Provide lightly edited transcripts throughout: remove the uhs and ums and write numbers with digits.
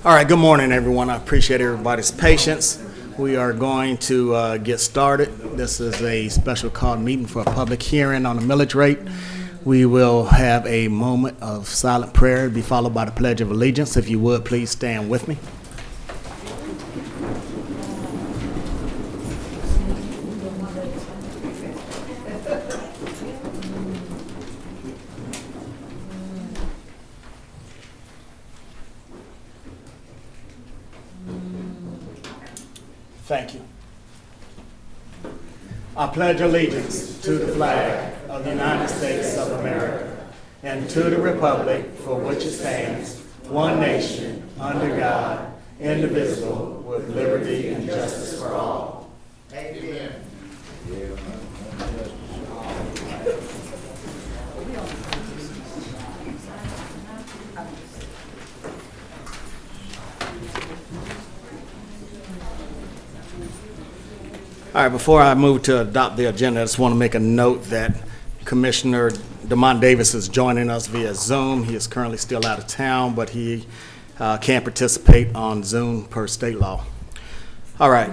All right, good morning, everyone. I appreciate everybody's patience. We are going to get started. This is a special called meeting for a public hearing on the millage rate. We will have a moment of silent prayer to be followed by the Pledge of Allegiance. If you would, please stand with me. Thank you. I pledge allegiance to the flag of the United States of America and to the republic for which it stands, one nation, under God, indivisible, with liberty and justice for all. Amen. All right, before I move to adopt the agenda, I just want to make a note that Commissioner DeMont Davis is joining us via Zoom. He is currently still out of town, but he can participate on Zoom per state law. All right,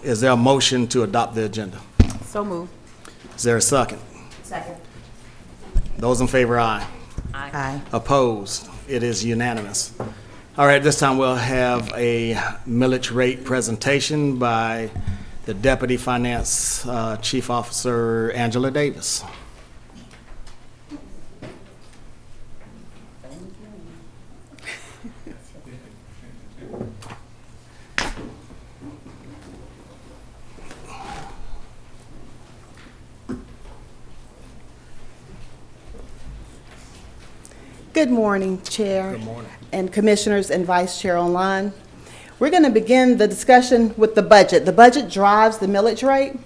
is there a motion to adopt the agenda? So moved. Is there a second? Second. Those in favor, aye. Aye. Opposed? It is unanimous. All right, this time we'll have a millage rate presentation by the Deputy Finance Chief Officer, Angela Davis. Good morning, Chair. Good morning. And Commissioners and Vice Chair online. We're going to begin the discussion with the budget. The budget drives the millage rate.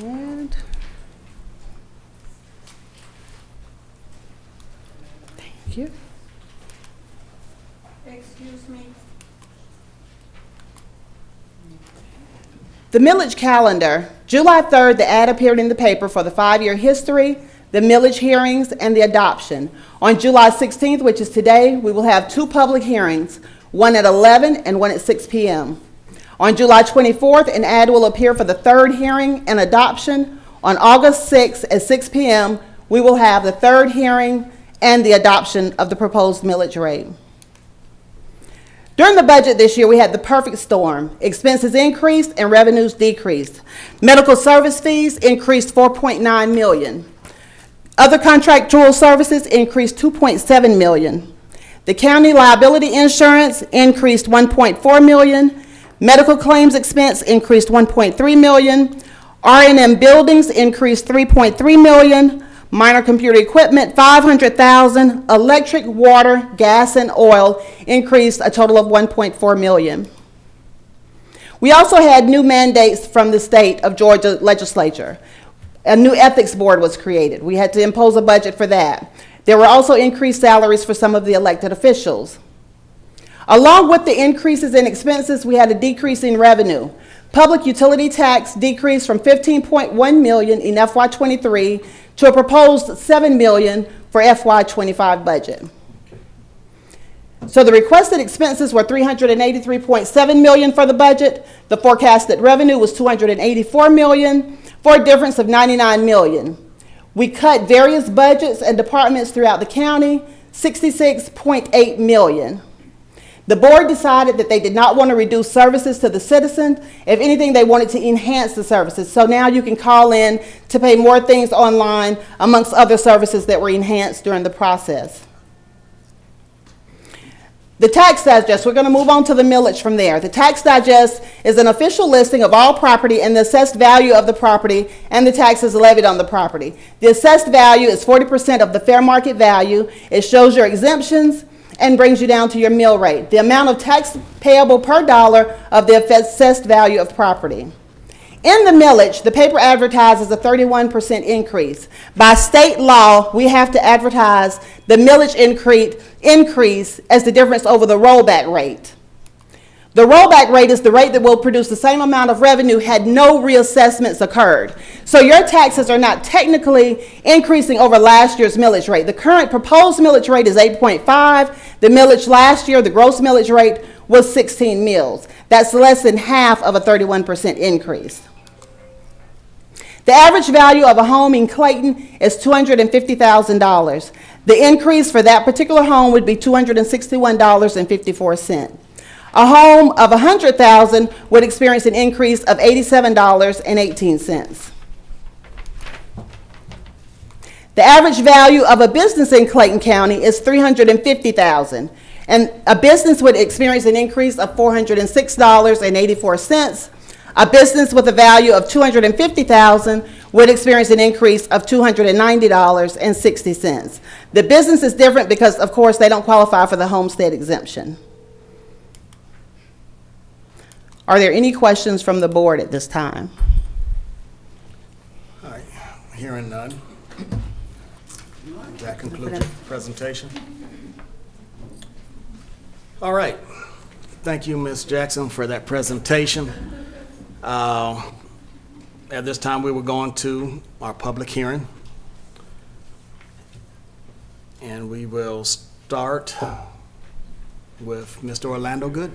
And thank you. Excuse me. The millage calendar. July 3rd, the ad appeared in the paper for the 5-year history, the millage hearings, and the adoption. On July 16th, which is today, we will have 2 public hearings, one at 11 and one at 6 p.m. On July 24th, an ad will appear for the 3rd hearing and adoption. On August 6th at 6 p.m., we will have the 3rd hearing and the adoption of the proposed millage rate. During the budget this year, we had the perfect storm. Expenses increased and revenues decreased. Medical service fees increased $4.9 million. Other contractual services increased $2.7 million. The county liability insurance increased $1.4 million. Medical claims expense increased $1.3 million. R&M buildings increased $3.3 million. Minor computer equipment, $500,000. Electric, water, gas, and oil increased a total of $1.4 million. We also had new mandates from the state of Georgia legislature. A new ethics board was created. We had to impose a budget for that. There were also increased salaries for some of the elected officials. Along with the increases in expenses, we had a decrease in revenue. Public utility tax decreased from $15.1 million in FY23 to a proposed $7 million for FY25 budget. So the requested expenses were $383.7 million for the budget. The forecasted revenue was $284 million. For a difference of $99 million. We cut various budgets and departments throughout the county, $66.8 million. The board decided that they did not want to reduce services to the citizens. If anything, they wanted to enhance the services. So now you can call in to pay more things online, amongst other services that were enhanced during the process. The tax digest, we're going to move on to the millage from there. The tax digest is an official listing of all property and the assessed value of the property and the taxes levied on the property. The assessed value is 40% of the fair market value. It shows your exemptions and brings you down to your mill rate, the amount of tax payable per dollar of the assessed value of property. In the millage, the paper advertises a 31% increase. By state law, we have to advertise the millage increase as the difference over the rollback rate. The rollback rate is the rate that will produce the same amount of revenue had no reassessments occurred. So your taxes are not technically increasing over last year's millage rate. The current proposed millage rate is 8.5. The millage last year, the gross millage rate, was 16 mills. That's less than half of a 31% increase. The average value of a home in Clayton is $250,000. The increase for that particular home would be $261.54. A home of $100,000 would experience an increase of $87.18. The average value of a business in Clayton County is $350,000, and a business would experience an increase of $406.84. A business with a value of $250,000 would experience an increase of $290.60. The business is different because, of course, they don't qualify for the homestead exemption. Are there any questions from the board at this time? All right, hearing none. That concludes your presentation. All right. Thank you, Ms. Jackson, for that presentation. At this time, we will go on to our public hearing. And we will start with Mr. Orlando Good.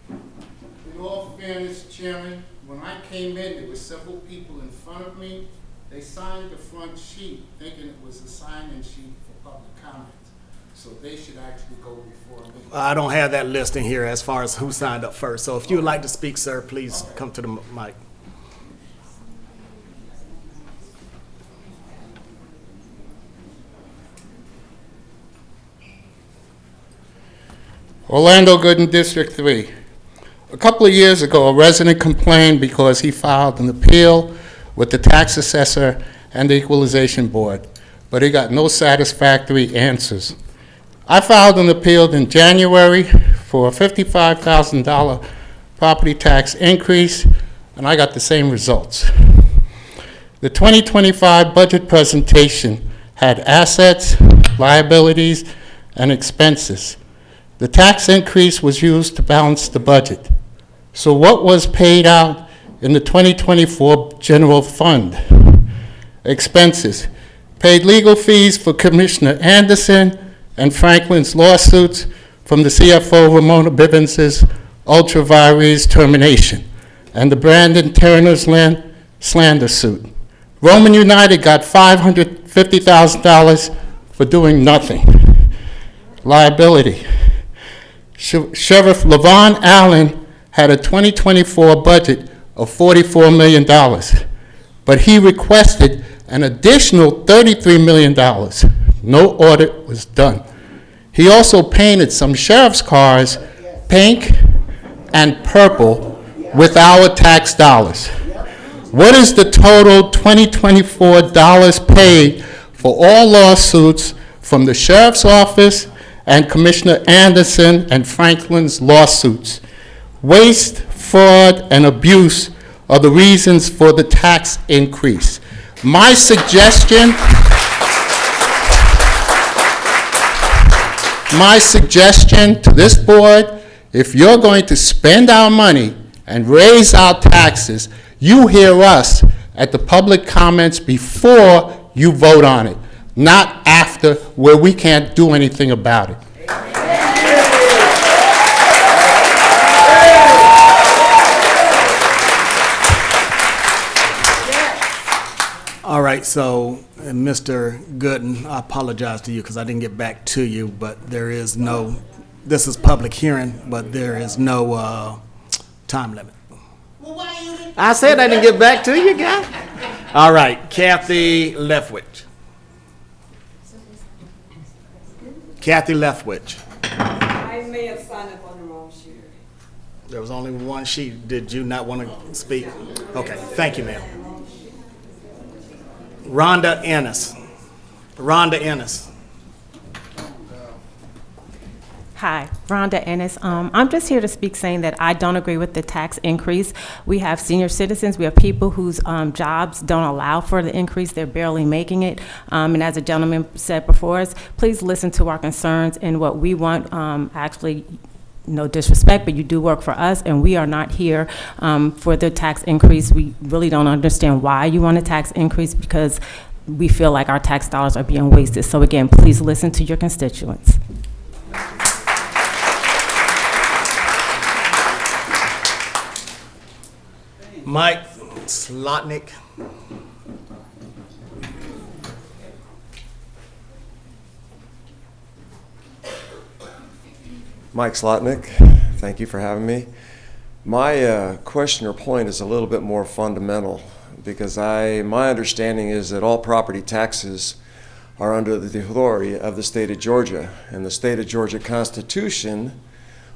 In all fairness, Chairman, when I came in, there were several people in front of me. They signed the front sheet thinking it was a sign-in sheet for public comment. So they should actually go before me. I don't have that listing here as far as who signed up first. So if you would like to speak, sir, please come to the mic. Orlando Gooden, District 3. A couple of years ago, a resident complained because he filed an appeal with the tax assessor and the equalization board, but he got no satisfactory answers. I filed an appeal in January for a $55,000 property tax increase, and I got the same results. The 2025 budget presentation had assets, liabilities, and expenses. The tax increase was used to balance the budget. So what was paid out in the 2024 general fund? Expenses. Paid legal fees for Commissioner Anderson and Franklin's lawsuits from the CFO Ramona Bivens' ultra vires termination and the Brandon Turner's slander suit. Roman United got $550,000 for doing nothing. Liability. Sheriff Levon Allen had a 2024 budget of $44 million, but he requested an additional $33 million. No audit was done. He also painted some sheriff's cars pink and purple with our tax dollars. What is the total 2024 dollars paid for all lawsuits from the sheriff's office and Commissioner Anderson and Franklin's lawsuits? Waste, fraud, and abuse are the reasons for the tax increase. My suggestion to this board, if you're going to spend our money and raise our taxes, you hear us at the public comments before you vote on it, not after, where we can't do anything about it. All right, so Mr. Gooden, I apologize to you because I didn't get back to you, but there is no, this is public hearing, but there is no time limit. I said I didn't get back to you, guy. All right, Kathy Leftwich. Kathy Leftwich. I may have signed up on the wrong sheet. There was only one sheet. Did you not want to speak? Okay, thank you, ma'am. Rhonda Ennis. Rhonda Ennis. Hi, Rhonda Ennis. I'm just here to speak saying that I don't agree with the tax increase. We have senior citizens, we have people whose jobs don't allow for the increase, they're barely making it. And as a gentleman said before us, please listen to our concerns and what we want actually no disrespect, but you do work for us, and we are not here for the tax increase. We really don't understand why you want a tax increase, because we feel like our tax dollars are being wasted. So again, please listen to your constituents. Mike Slotnick. Mike Slotnick, thank you for having me. My question or point is a little bit more fundamental, because my understanding is that all property taxes are under the authority of the state of Georgia, and the state of Georgia Constitution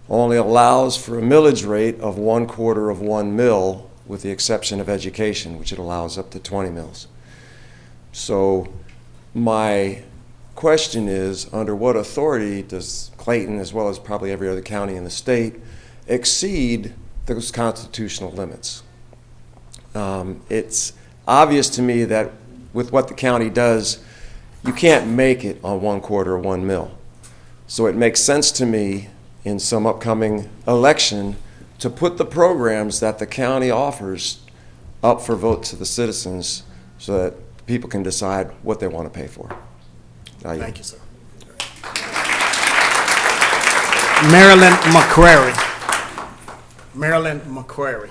only allows for a millage rate of 1/4 of 1 mil, with the exception of education, which it allows up to 20 mils. So my question is, under what authority does Clayton, as well as probably every other county in the state, exceed those constitutional limits? It's obvious to me that with what the county does, you can't make it on 1/4 of 1 mil. So it makes sense to me in some upcoming election to put the programs that the county offers up for vote to the citizens, so that people can decide what they want to pay for. Thank you, sir. Marilyn McCrary. Marilyn McCrary.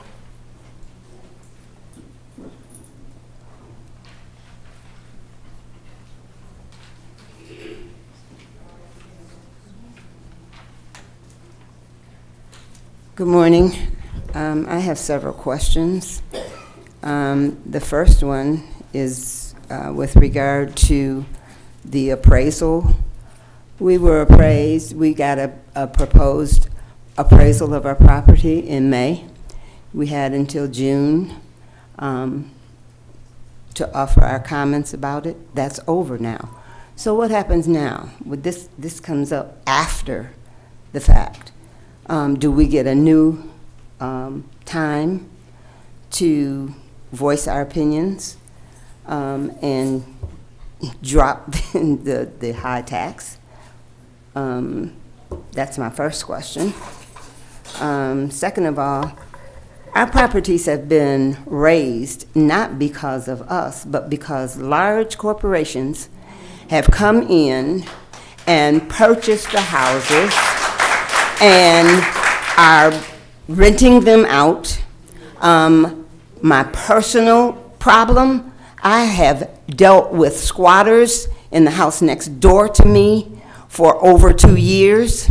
Good morning. I have several questions. The first one is with regard to the appraisal. We were appraised. We got a proposed appraisal of our property in May. We had until June to offer our comments about it. That's over now. So what happens now? With this comes up after the fact. Do we get a new time to voice our opinions and drop the high tax? That's my first question. Second of all, our properties have been raised not because of us, but because large corporations have come in and purchased the houses and are renting them out. My personal problem, I have dealt with squatters in the house next door to me for over 2 years.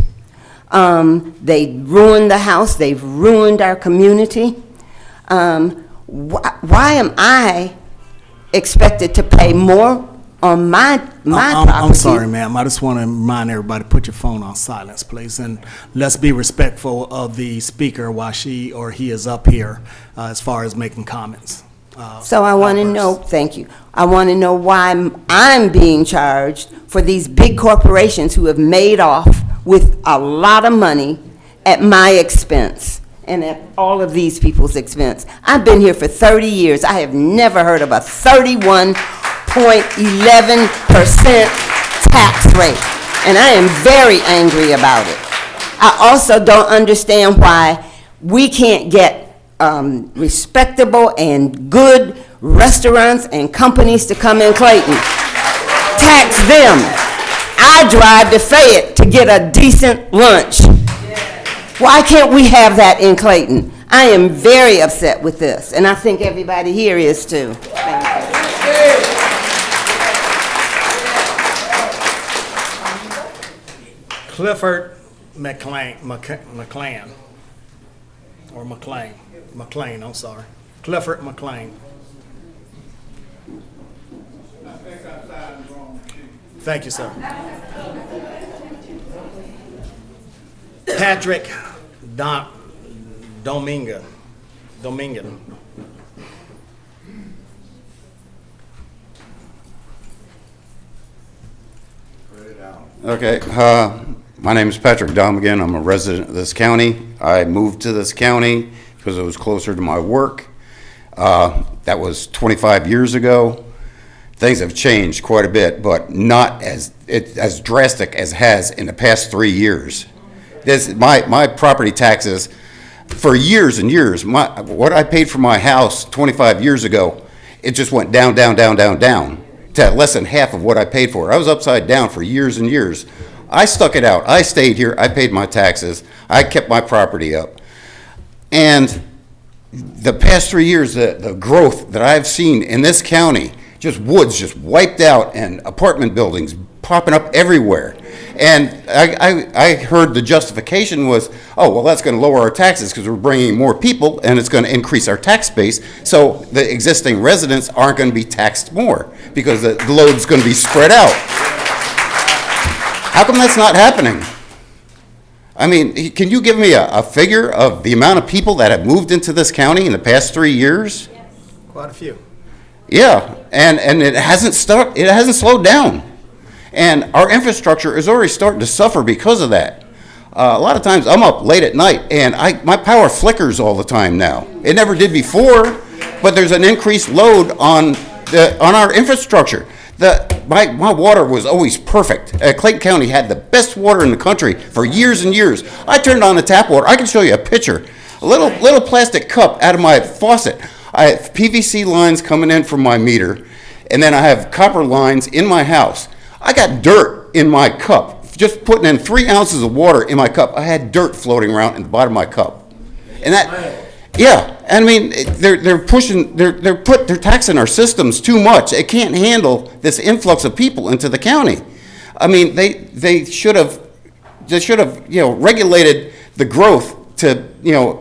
They ruined the house. They've ruined our community. Why am I expected to pay more on my property? I'm sorry, ma'am. I just want to remind everybody, put your phone on silence, please, and let's be respectful of the speaker while she or he is up here as far as making comments. So I want to know, thank you. I want to know why I'm being charged for these big corporations who have made off with a lot of money at my expense and at all of these people's expense. I've been here for 30 years. I have never heard of a 31.11% tax rate, and I am very angry about it. I also don't understand why we can't get respectable and good restaurants and companies to come in Clayton. Tax them. I drive to Fayette to get a decent lunch. Why can't we have that in Clayton? I am very upset with this, and I think everybody here is too. Thank you. Clifford McLean, I'm sorry. Clifford McLean. Thank you, sir. Patrick Domingan. Okay, my name is Patrick Domigan. I'm a resident of this county. I moved to this county because it was closer to my work. That was 25 years ago. Things have changed quite a bit, but not as drastic as it has in the past 3 years. My property taxes, for years and years, what I paid for my house 25 years ago, it just went down, down, down, down, down to less than half of what I paid for. I was upside down for years and years. I stuck it out. I stayed here. I paid my taxes. I kept my property up. And the past 3 years, the growth that I've seen in this county, just woods just wiped out and apartment buildings popping up everywhere. And I heard the justification was, oh, well, that's going to lower our taxes because we're bringing more people and it's going to increase our tax base. So the existing residents aren't going to be taxed more because the load's going to be spread out. How come that's not happening? I mean, can you give me a figure of the amount of people that have moved into this county in the past 3 years? Quite a few. Yeah, and it hasn't slowed down. And our infrastructure is already starting to suffer because of that. A lot of times I'm up late at night and my power flickers all the time now. It never did before, but there's an increased load on our infrastructure. My water was always perfect. Clayton County had the best water in the country for years and years. I turned on the tap water. I can show you a picture. A little plastic cup out of my faucet. I have PVC lines coming in from my meter, and then I have copper lines in my house. I got dirt in my cup. Just putting in 3 ounces of water in my cup, I had dirt floating around in the bottom of my cup. And yeah, I mean, they're taxing our systems too much. It can't handle this influx of people into the county. I mean, they should have regulated the growth to,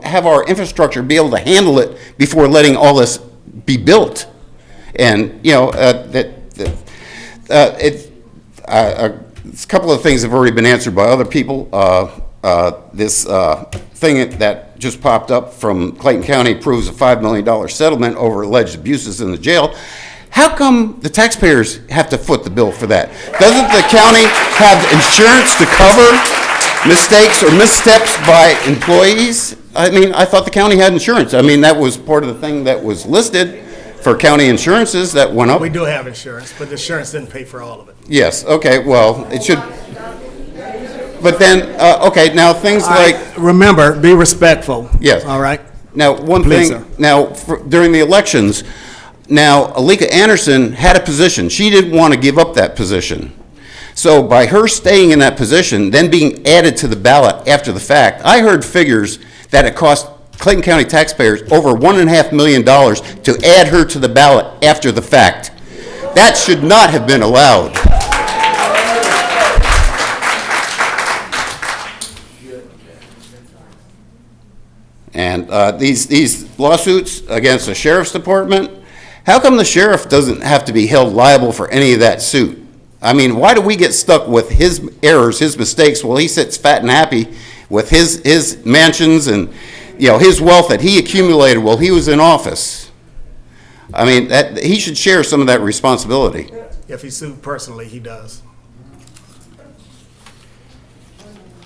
have our infrastructure be able to handle it before letting all this be built. And, a couple of things have already been answered by other people. This thing that just popped up from Clayton County proves a $5 million settlement over alleged abuses in the jail. How come the taxpayers have to foot the bill for that? Doesn't the county have insurance to cover mistakes or missteps by employees? I mean, I thought the county had insurance. I mean, that was part of the thing that was listed for county insurances that went up. We do have insurance, but the insurance didn't pay for all of it. Yes, okay, well, it should, but then, okay, now things like. Remember, be respectful. Yes. All right? Now, one Please, thing, sir. now, during the elections, now, Alika Anderson had a position. She didn't want to give up that position. So by her staying in that position, then being added to the ballot after the fact, I heard figures that it cost Clayton County taxpayers over $1.5 million to add her to the ballot after the fact. That should not have been allowed. And these lawsuits against the sheriff's department, how come the sheriff doesn't have to be held liable for any of that suit? I mean, why do we get stuck with his errors, his mistakes, while he sits fat and happy with his mansions and, his wealth that he accumulated while he was in office? I mean, he should share some of that responsibility. If he sued personally, he does.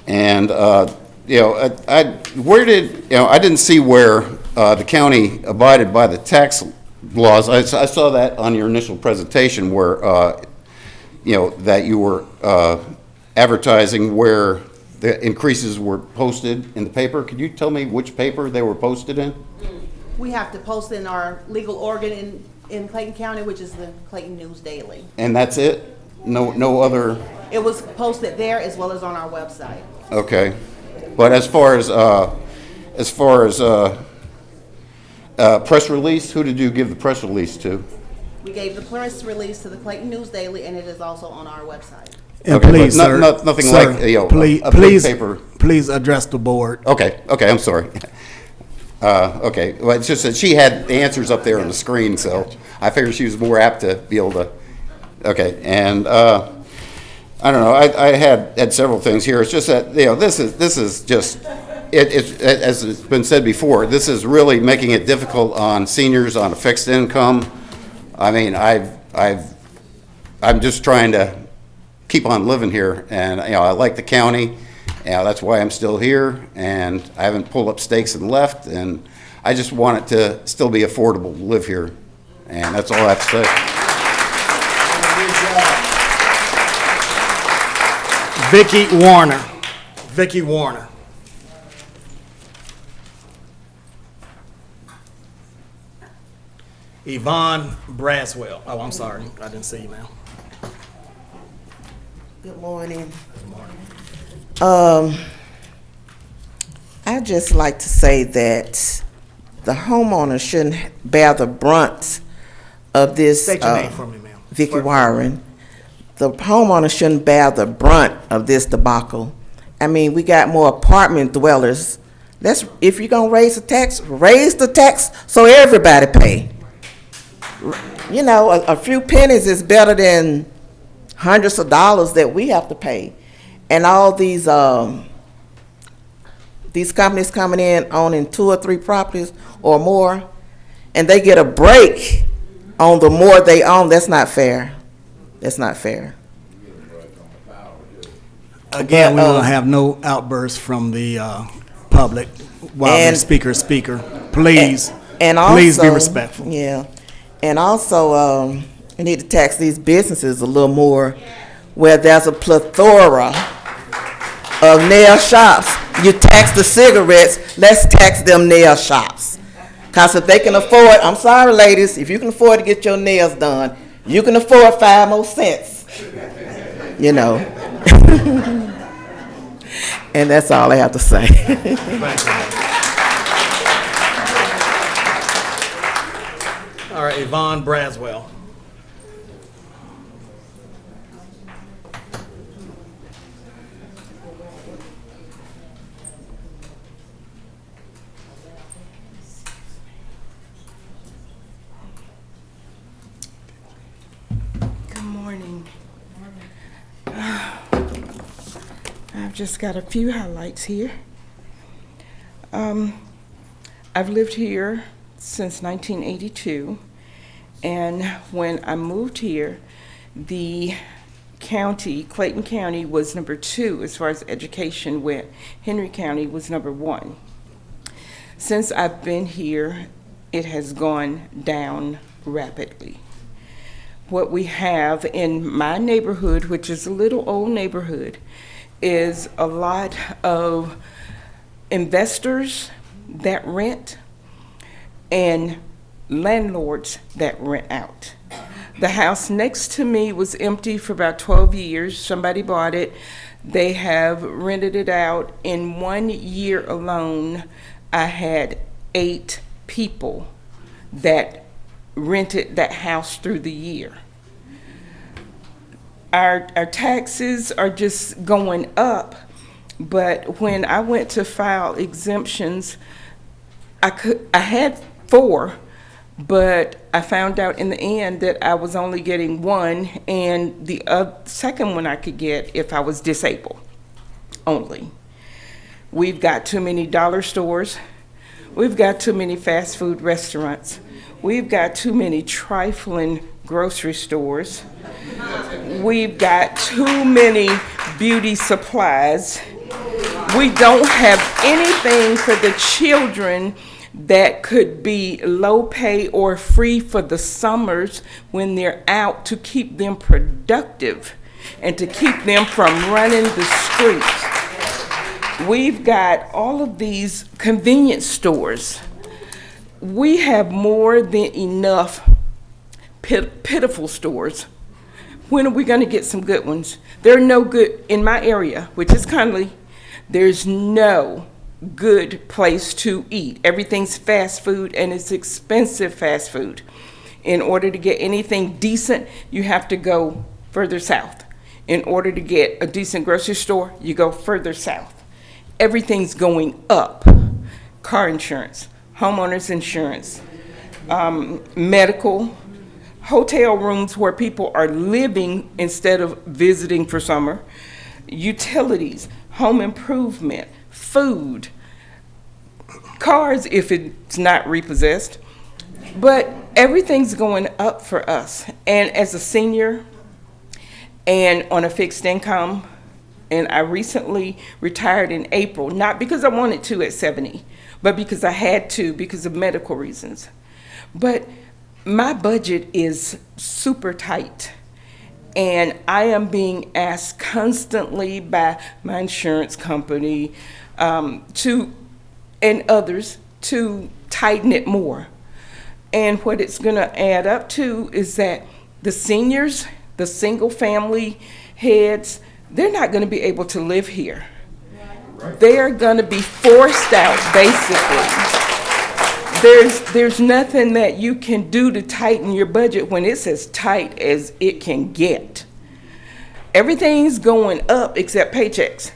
And, I didn't see where the county abided by the tax laws. I saw that on your initial presentation where, that you were advertising where the increases were posted in the paper. Could you tell me which paper they were posted in? We have to post in our legal organ in Clayton County, which is the Clayton News Daily. And that's it? No other? It was posted there as well as on our website. Okay. But as far as press release, who did you give the press release to? We gave the press release to the Clayton News Daily, and it is also on our website. And Okay, please, but sir. nothing sir, like, a big please, paper. Please address the board. Okay, I'm sorry. Okay, well, it's just that she had the answers up there on the screen, so I figured she was more apt to be able to, okay, and, I don't know, I had several things here. It's just that, this is just, as it's been said before, this is really making it difficult on seniors on a fixed income. I mean, I'm just trying to keep on living here, and, I like the county. That's why I'm still here, and I haven't pulled up stakes and left, and I just want it to still be affordable to live here, and that's all I have to say. Vicki Warner. Vicky Warner. Yvonne Braswell. Oh, I'm sorry. I didn't see you, ma'am. Good morning. I'd just like to say that the homeowner shouldn't bear the brunt of this. State your name for me, ma'am. Vicky Warren. The homeowner shouldn't bear the brunt of this debacle. I mean, we got more apartment dwellers. If you're gonna raise the tax so everybody pay. You know, a few pennies is better than hundreds of dollars that we have to pay. And all these companies coming in owning 2 or 3 properties or more, and they get a break on the more they own. That's not fair. That's not fair. Again, we will have no outbursts from the public while the speaker is speaker. Please, and also, please be respectful. Yeah. And also, we need to tax these businesses a little more where there's a plethora of nail shops. You tax the cigarettes, let's tax them nail shops. Because if they can afford, I'm sorry, ladies, if you can afford to get your nails done, you can afford 5 more cents. You know. And that's all I have to say. All right, Yvonne Braswell. Good morning. I've just got a few highlights here. I've lived here since 1982, and when I moved here, the county, Clayton County, was number 2 as far as education went. Henry County was number 1. Since I've been here, it has gone down rapidly. What we have in my neighborhood, which is a little old neighborhood, is a lot of investors that rent and landlords that rent out. The house next to me was empty for about 12 years. Somebody bought it. They have rented it out. In 1 year alone, I had 8 people that rented that house through the year. Our taxes are just going up, but when I went to file exemptions, I had 4, but I found out in the end that I was only getting 1, and the second one I could get if I was disabled only. We've got too many dollar stores. We've got too many fast food restaurants. We've got too many trifling grocery stores. We've got too many beauty supplies. We don't have anything for the children that could be low pay or free for the summers when they're out, to keep them productive and to keep them from running the streets. We've got all of these convenience stores. We have more than enough pitiful stores. When are we going to get some good ones? There are no good, in my area, which is Conley, there's no good place to eat. Everything's fast food, and it's expensive fast food. In order to get anything decent, you have to go further south. In order to get a decent grocery store, you go further south. Everything's going up. Car insurance, homeowners insurance, medical, hotel rooms where people are living instead of visiting for summer, utilities, home improvement, food, cars if it's not repossessed. But everything's going up for us. And as a senior and on a fixed income, and I recently retired in April, not because I wanted to at 70, but because I had to because of medical reasons. But my budget is super tight, And I am being asked constantly by my insurance company and others to tighten it more. And what it's going to add up to is that the seniors, the single family heads, they're not going to be able to live here. They're going to be forced out, basically. There's nothing that you can do to tighten your budget when it's as tight as it can get. Everything's going up except paychecks.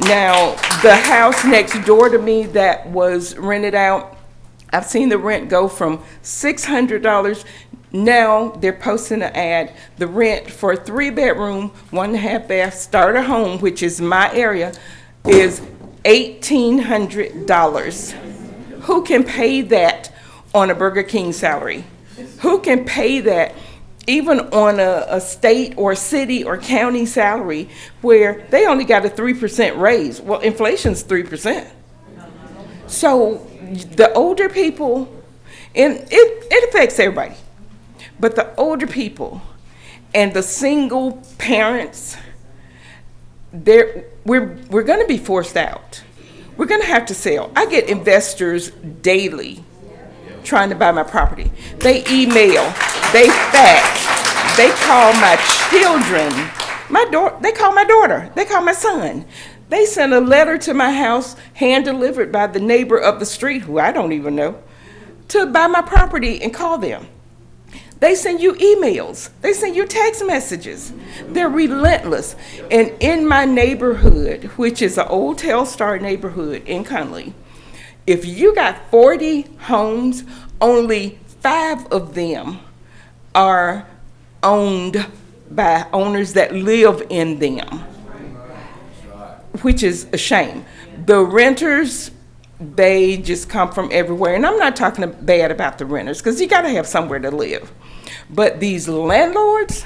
Now, the house next door to me that was rented out, I've seen the rent go from $600. Now they're posting an ad. The rent for a 3-bedroom, 1.5 bath starter home, which is my area, is $1,800. Who can pay that on a Burger King salary? Who can pay that even on a state or city or county salary where they only got a 3% raise? Well, inflation's 3%. So the older people, and it affects everybody, but the older people and the single parents, we're going to be forced out. We're going to have to sell. I get investors daily trying to buy my property. They email, they fax, they call my children, they call my daughter, they call my son. They sent a letter to my house, hand-delivered by the neighbor up the street, who I don't even know, to buy my property and call them. They send you emails. They send you text messages. They're relentless. And in my neighborhood, which is an old Telstar neighborhood in Conley, if you got 40 homes, only 5 of them are owned by owners that live in them, which is a shame. The renters, they just come from everywhere. And I'm not talking bad about the renters, because you got to have somewhere to live. But these landlords,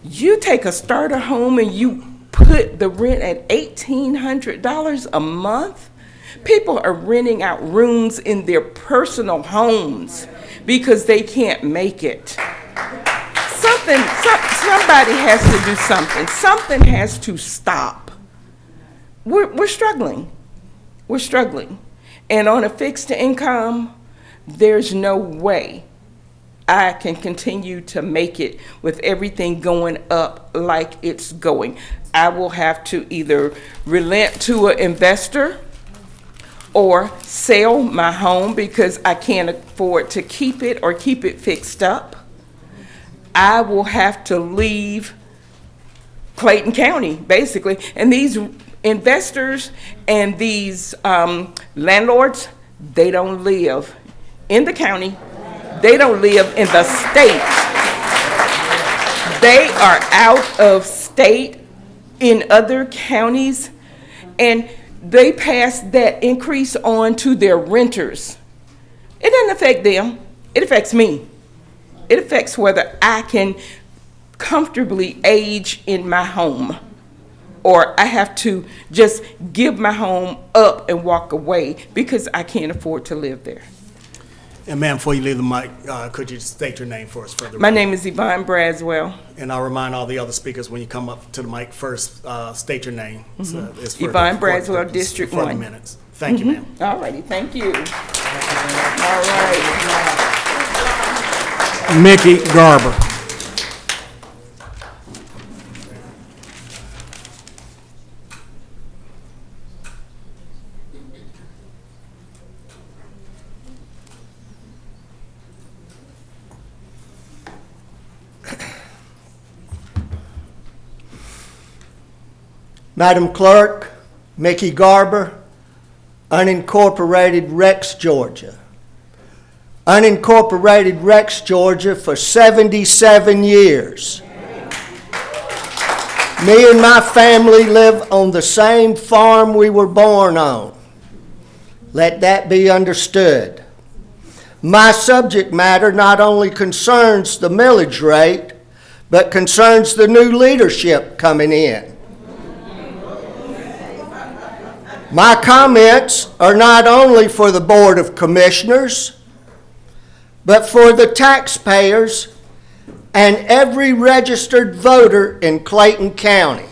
you take a starter home and you put the rent at $1,800 a month. People are renting out rooms in their personal homes because they can't make it. Somebody has to do something. Something has to stop. We're struggling. We're struggling. And on a fixed income, there's no way I can continue to make it with everything going up like it's going. I will have to either relent to an investor or sell my home because I can't afford to keep it or keep it fixed up. I will have to leave Clayton County, basically. And these investors and these landlords, they don't live in the county. They don't live in the state. They are out of state in other counties, and they pass that increase on to their renters. It doesn't affect them. It affects me. It affects whether I can comfortably age in my home, or I have to just give my home up and walk away because I can't afford to live there. And ma'am, before you leave the mic, could you state your name for us further? My name is Yvonne Braswell. And I'll remind all the other speakers, when you come up to the mic first, state your name. So it's for Yvonne the- Braswell, for the- District for the 1. minutes. Thank you, ma'am. All righty, thank you. All right. Mickey Garber. Madam Clerk, Mickey Garber, unincorporated Rex, Georgia. Unincorporated Rex, Georgia for 77 years. Me and my family live on the same farm we were born on. Let that be understood. My subject matter not only concerns the millage rate, but concerns the new leadership coming in. My comments are not only for the Board of Commissioners, but for the taxpayers and every registered voter in Clayton County.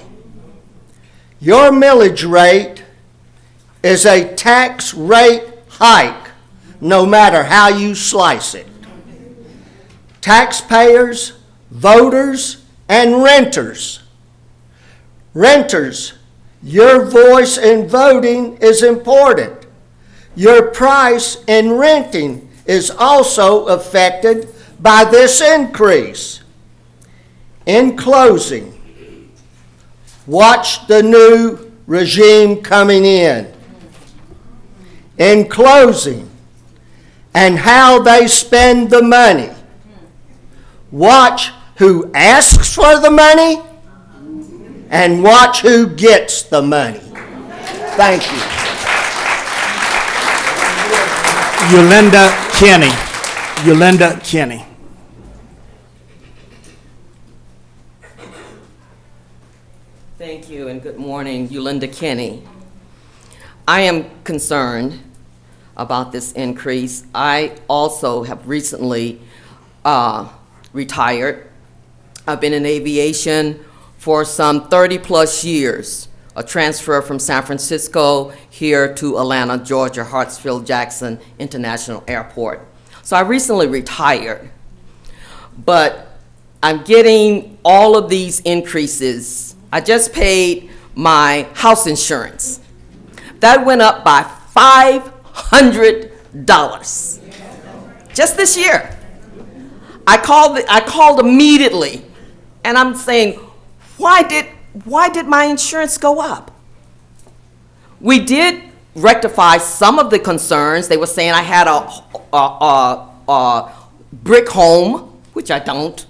Your millage rate is a tax rate hike, no matter how you slice it. Taxpayers, voters, and renters. Renters, your voice in voting is important. Your price in renting is also affected by this increase. In closing, watch the new regime coming in. In closing, and how they spend the money. Watch who asks for the money and watch who gets the money. Thank you. Yolanda Kenny. Yolanda Kenny. Thank you and good morning, Yolanda Kenny. I am concerned about this increase. I also have recently retired. I've been in aviation for some 30-plus years, a transfer from San Francisco here to Atlanta, Georgia, Hartsfield-Jackson International Airport. So I recently retired, but I'm getting all of these increases. I just paid my house insurance. That went up by $500 just this year. I called immediately, and I'm saying, why did my insurance go up? We did rectify some of the concerns. They were saying I had a brick home, which I don't.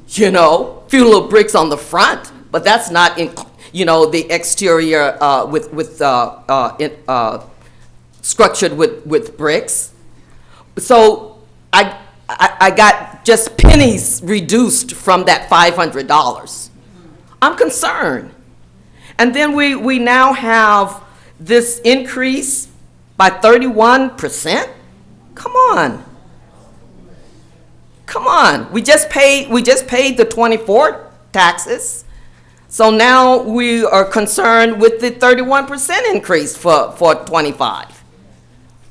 You know, few little bricks on the front, but that's not in, you know, the exterior structured with bricks. So I got just pennies reduced from that $500. I'm concerned. And then we now have this increase by 31%. Come on. Come on. We just paid the 24 taxes. So now we are concerned with the 31% increase for 25.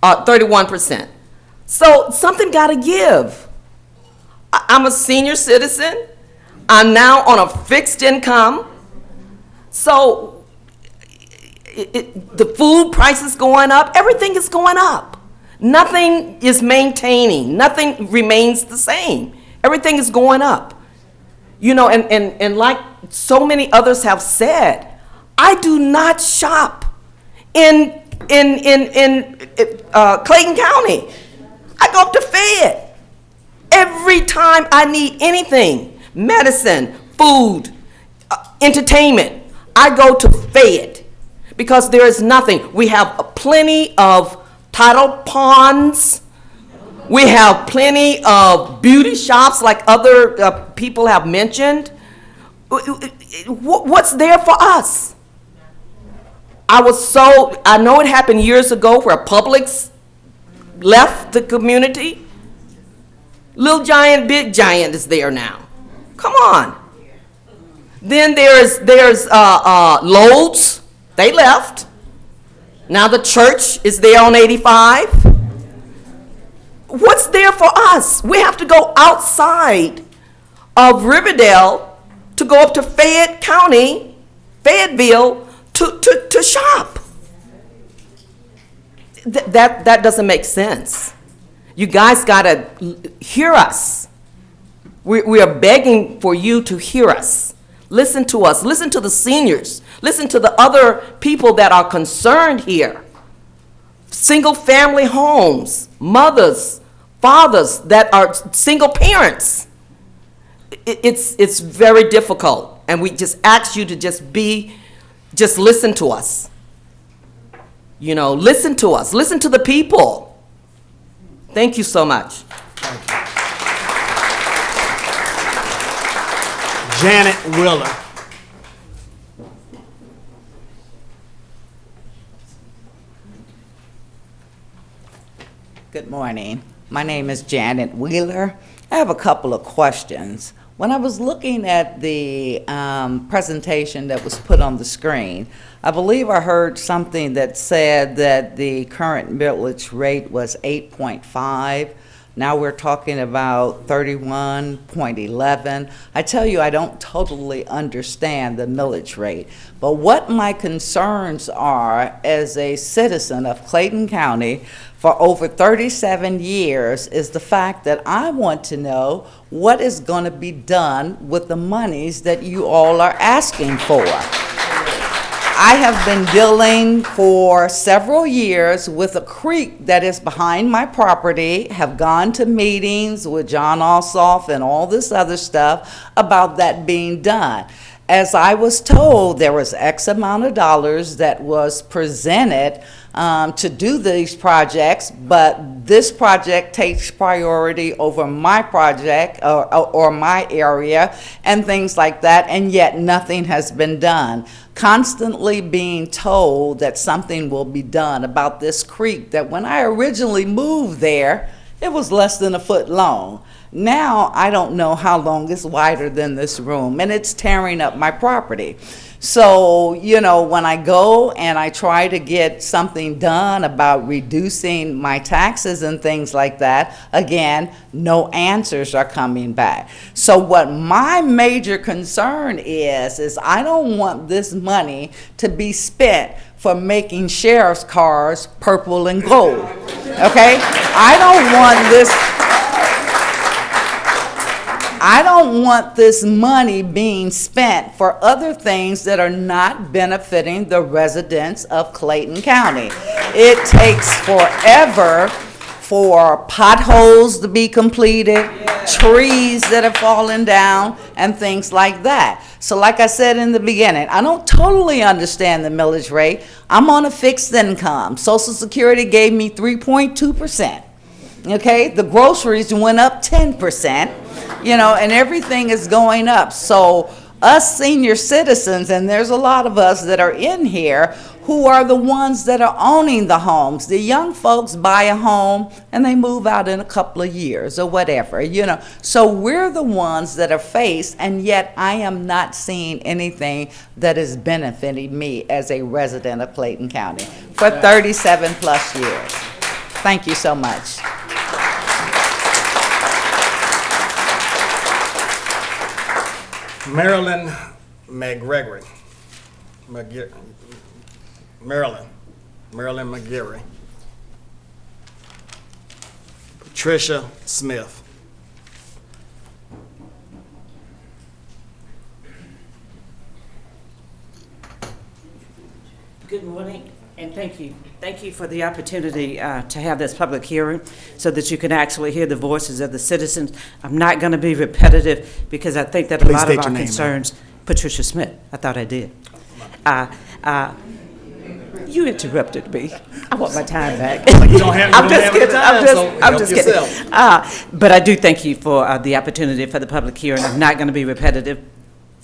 31%. So something got to give. I'm a senior citizen. I'm now on a fixed income. So the food price is going up. Everything is going up. Nothing is maintaining. Nothing remains the same. Everything is going up. You know, and like so many others have said, I do not shop in Clayton County. I go up to Fayette. Every time I need anything, medicine, food, entertainment, I go to Fayette because there is nothing. We have plenty of tidal ponds. We have plenty of beauty shops like other people have mentioned. What's there for us? I know it happened years ago where Publix left the community. Little Giant, Big Giant is there now. Come on. Then there's Lowe's. They left. Now the church is there on 85. What's there for us? We have to go outside of Riverdale to go up to Fayette County, Fayetteville, to shop. That doesn't make sense. You guys gotta hear us. We are begging for you to hear us. Listen to us. Listen to the seniors. Listen to the other people that are concerned here. Single family homes, mothers, fathers that are single parents. It's very difficult, and we just ask you to just listen to us. You know, listen to us. Listen to the people. Thank you so much. Janet Willer. Good morning. My name is Janet Wheeler. I have a couple of questions. When I was looking at the presentation that was put on the screen, I believe I heard something that said that the current millage rate was 8.5. Now we're talking about 31.11. I tell you, I don't totally understand the millage rate. But what my concerns are as a citizen of Clayton County for over 37 years is the fact that I want to know what is going to be done with the monies that you all are asking for. I have been dealing for several years with a creek that is behind my property, have gone to meetings with John Ossoff and all this other stuff about that being done. As I was told, there was X amount of dollars that was presented to do these projects, but this project takes priority over my project or my area and things like that, and yet nothing has been done. Constantly being told that something will be done about this creek that when I originally moved there, it was less than a foot long. Now, I don't know how long it's wider than this room, and it's tearing up my property. So, you know, when I go and I try to get something done about reducing my taxes and things like that, again, no answers are coming back. So what my major concern is I don't want this money to be spent for making sheriff's cars purple and gold, okay? I don't want this money being spent for other things that are not benefiting the residents of Clayton County. It takes forever for potholes to be completed, trees that have fallen down, and things like that. So like I said in the beginning, I don't totally understand the millage rate. I'm on a fixed income. Social Security gave me 3.2%. Okay, the groceries went up 10%, you know, and everything is going up. So us senior citizens, and there's a lot of us that are in here who are the ones that are owning the homes. The young folks buy a home and they move out in a couple of years or whatever, you know. So we're the ones that are faced, and yet I am not seeing anything that is benefiting me as a resident of Clayton County for 37 plus years. Thank you so much. Marilyn McGregory. Marilyn McGarry. Patricia Smith. Good morning, and thank you. Thank you for the opportunity to have this public hearing so that you can actually hear the voices of the citizens. I'm not going to be repetitive because I think that a lot of our concerns, Patricia Smith, I thought I did. You interrupted me. I want my time back. I'm just kidding. But I do thank you for the opportunity for the public hearing. I'm not going to be repetitive.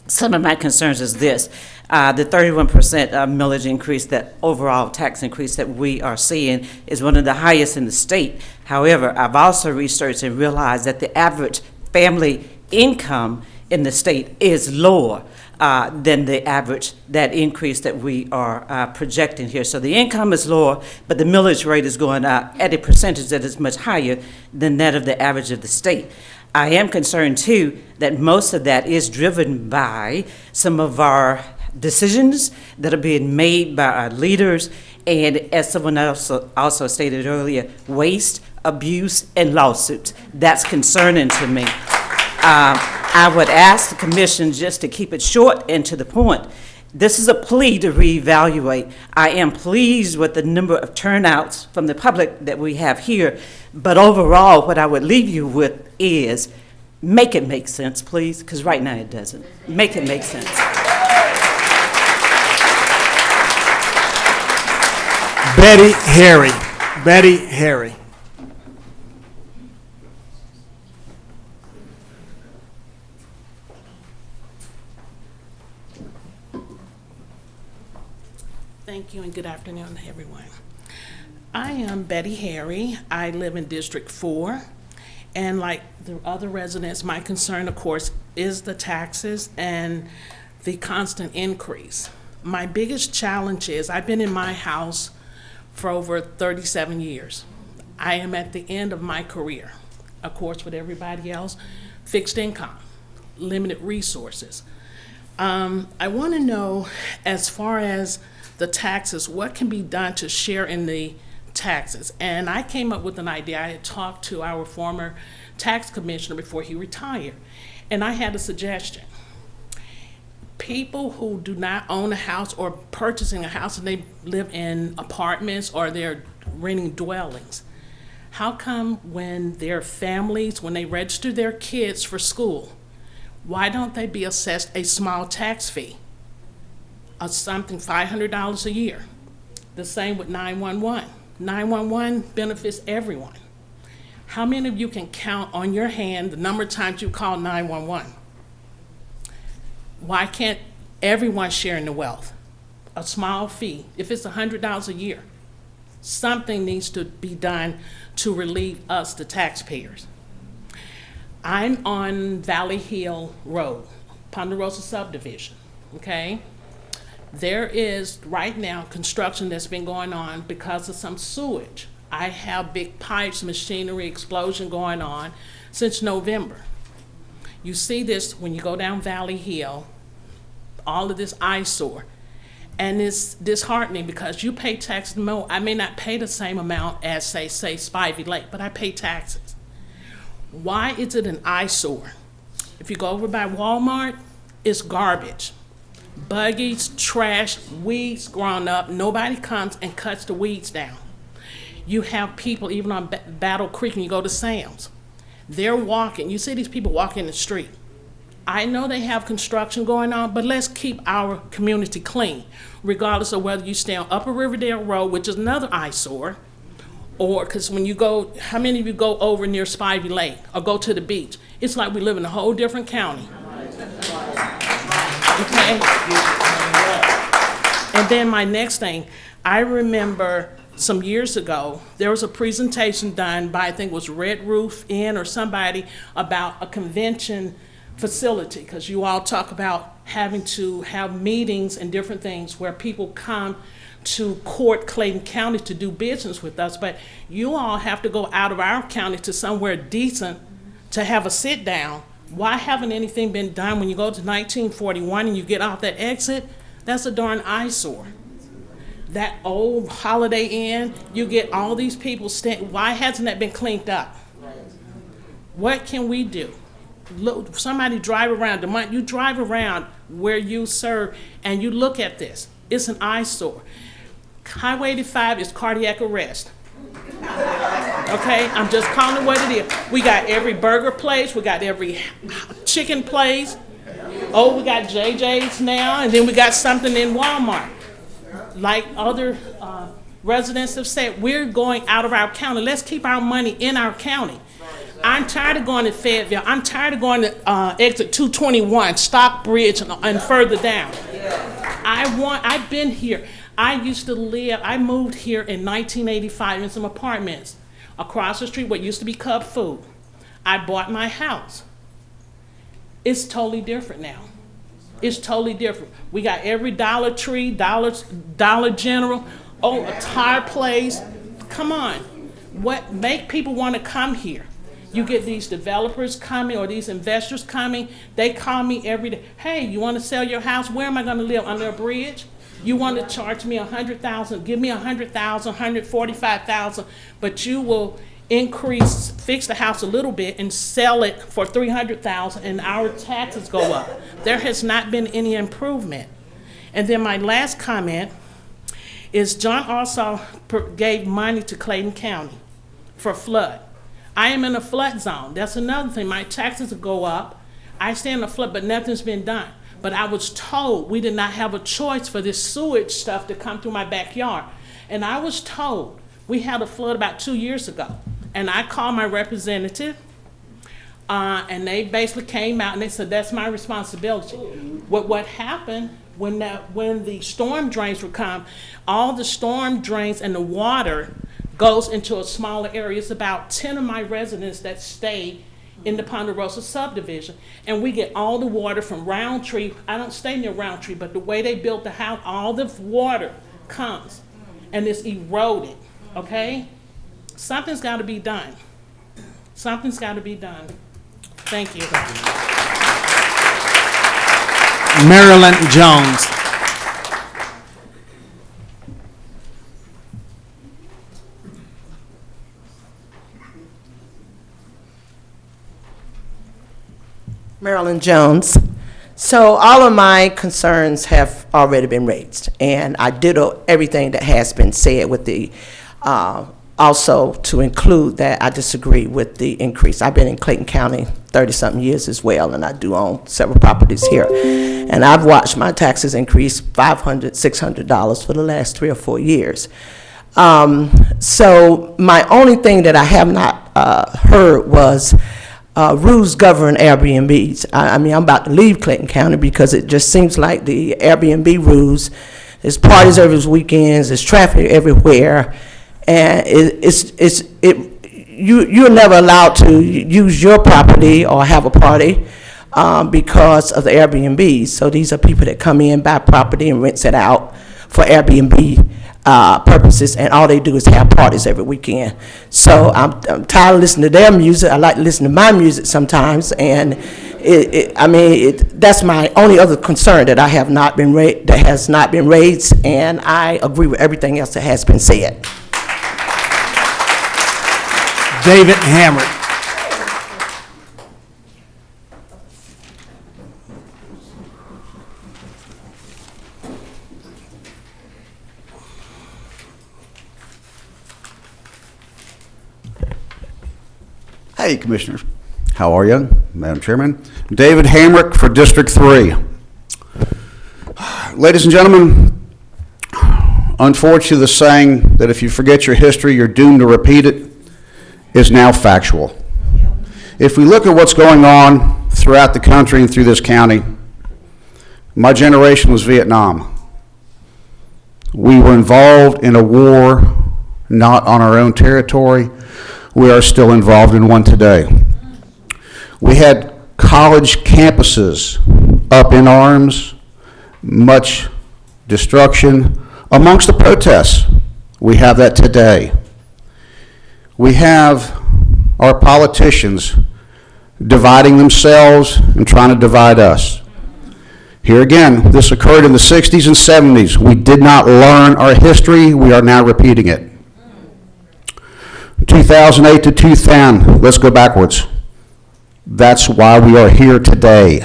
Some of my concerns is this, the 31% millage increase, that overall tax increase that we are seeing is one of the highest in the state. However, I've also researched and realized that the average family income in the state is lower than the average, that increase that we are projecting here. So the income is lower, but the millage rate is going up at a percentage that is much higher than that of the average of the state. I am concerned, too, that most of that is driven by some of our decisions that are being made by our leaders, and as someone else also stated earlier, waste, abuse, and lawsuits. That's concerning to me. I would ask the commission just to keep it short and to the point. This is a plea to reevaluate. I am pleased with the number of turnouts from the public that we have here, but overall, what I would leave you with is make it make sense, please, because right now it doesn't. Make it make sense. Betty Harry. Betty Harry. Thank you and good afternoon, everyone. I am Betty Harry. I live in District 4. And like the other residents, my concern, of course, is the taxes and the constant increase. My biggest challenge is I've been in my house for over 37 years. I am at the end of my career. Of course, with everybody else, fixed income, limited resources. I want to know, as far as the taxes, what can be done to share in the taxes? And I came up with an idea. I had talked to our former tax commissioner before he retired, and I had a suggestion. People who do not own a house or purchasing a house and they live in apartments or they're renting dwellings, how come when their families, when they register their kids for school, why don't they be assessed a small tax fee of something $500 a year? The same with 911. 911 benefits everyone. How many of you can count on your hand the number of times you call 911? Why can't everyone share in the wealth? A small fee, if it's $100 a year, something needs to be done to relieve us, the taxpayers. I'm on Valley Hill Road, Ponderosa subdivision, okay? There is right now construction that's been going on because of some sewage. I have big pipes, machinery, explosion going on since November. You see this when you go down Valley Hill, all of this eyesore. And it's disheartening because you pay taxes more. I may not pay the same amount as, say Spivey Lake, but I pay taxes. Why is it an eyesore? If you go over by Walmart, it's garbage. Buggies, trash, weeds grown up. Nobody comes and cuts the weeds down. You have people, even on Battle Creek, when you go to Sam's, they're walking. You see these people walking in the street. I know they have construction going on, but let's keep our community clean, regardless of whether you stay on Upper Riverdale Road, which is another eyesore, or because when you go, how many of you go over near Spivey Lake or go to the beach? It's like we live in a whole different county. Okay? And then my next thing, I remember some years ago, there was a presentation done by, I think it was Red Roof Inn or somebody, about a convention facility, because you all talk about having to have meetings and different things where people come to court Clayton County to do business with us, but you all have to go out of our county to somewhere decent to have a sit down. Why haven't anything been done? When you go to 1941 and you get off that exit, that's a darn eyesore. That old Holiday Inn, you get all these people staying. Why hasn't that been cleaned up? What can we do? Look, somebody drive around, you drive around where you serve and you look at this. It's an eyesore. Highway 85 is cardiac arrest. Okay, I'm just calling it what it is. We got every burger place, we got every chicken place. Oh, we got JJ's now, and then we got something in Walmart. Like other residents have said, we're going out of our county. Let's keep our money in our county. I'm tired of going to Fayetteville. I'm tired of going to exit 221, Stockbridge, and further down. I've been here. I moved here in 1985 in some apartments across the street, what used to be Cub Food. I bought my house. It's totally different now. It's totally different. We got every Dollar Tree, Dollar General, a tire place. Come on. What make people want to come here? You get these developers coming or these investors coming. They call me every day. Hey, you want to sell your house? Where am I going to live? Under a bridge? You want to charge me $100,000? Give me $100,000, $145,000, but you will fix the house a little bit and sell it for $300,000, and our taxes go up. There has not been any improvement. And then my last comment is John also gave money to Clayton County for flood. I am in a flood zone. That's another thing. My taxes will go up. I stay in a flood, but nothing's been done. But I was told we did not have a choice for this sewage stuff to come through my backyard. And I was told we had a flood about 2 years ago. And I called my representative, and they basically came out and they said, that's my responsibility. What happened when the storm drains would come, all the storm drains and the water goes into a smaller area. It's about 10 of my residents that stay in the Ponderosa subdivision. And we get all the water from Roundtree. I don't stay near Roundtree, but the way they built the house, all the water comes and it's eroded, okay? Something's got to be done. Something's got to be done. Thank you. Marilyn Jones. Marilyn Jones. So all of my concerns have already been raised, and I ditto everything that has been said with the, also to include that I disagree with the increase. I've been in Clayton County 30-something years as well, and I do own several properties here. And I've watched my taxes increase $500, $600 for the last 3 or 4 years. So my only thing that I have not heard was rules govern Airbnbs. I mean, I'm about to leave Clayton County because it just seems like the Airbnb rules, there's parties every weekends, there's traffic everywhere, and you're never allowed to use your property or have a party because of the Airbnbs. So these are people that come in, buy property, and rents it out for Airbnb purposes, and all they do is have parties every weekend. So I'm tired of listening to their music. I like to listen to my music sometimes, and that's my only other concern that has not been raised, and I agree with everything else that has been said. David Hamrick. Hey, Commissioners. How are you, Madam Chairman? David Hamrick for District 3. Ladies and gentlemen, unfortunately, the saying that if you forget your history, you're doomed to repeat it is now factual. If we look at what's going on throughout the country and through this county, my generation was Vietnam. We were involved in a war not on our own territory. We are still involved in one today. We had college campuses up in arms, much destruction amongst the protests. We have that today. We have our politicians dividing themselves and trying to divide us. Here again, this occurred in the 60s and 70s. We did not learn our history. We are now repeating it. 2008 to 2010, let's go backwards. That's why we are here today.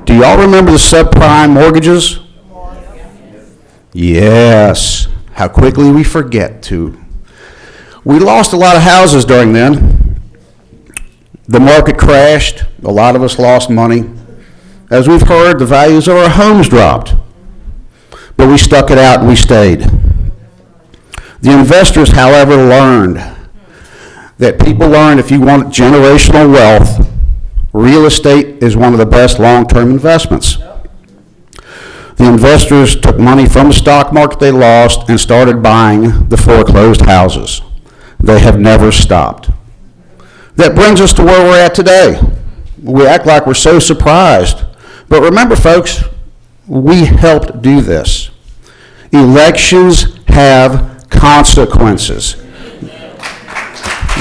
Do y'all remember the subprime mortgages? Yes. How quickly we forget to. We lost a lot of houses during then. The market crashed. A lot of us lost money. As we've heard, the values of our homes dropped. But we stuck it out and we stayed. The investors, however, learned that people learn if you want generational wealth, real estate is one of the best long-term investments. The investors took money from the stock market they lost and started buying the foreclosed houses. They have never stopped. That brings us to where we're at today. We act like we're so surprised. But remember, folks, we helped do this. Elections have consequences.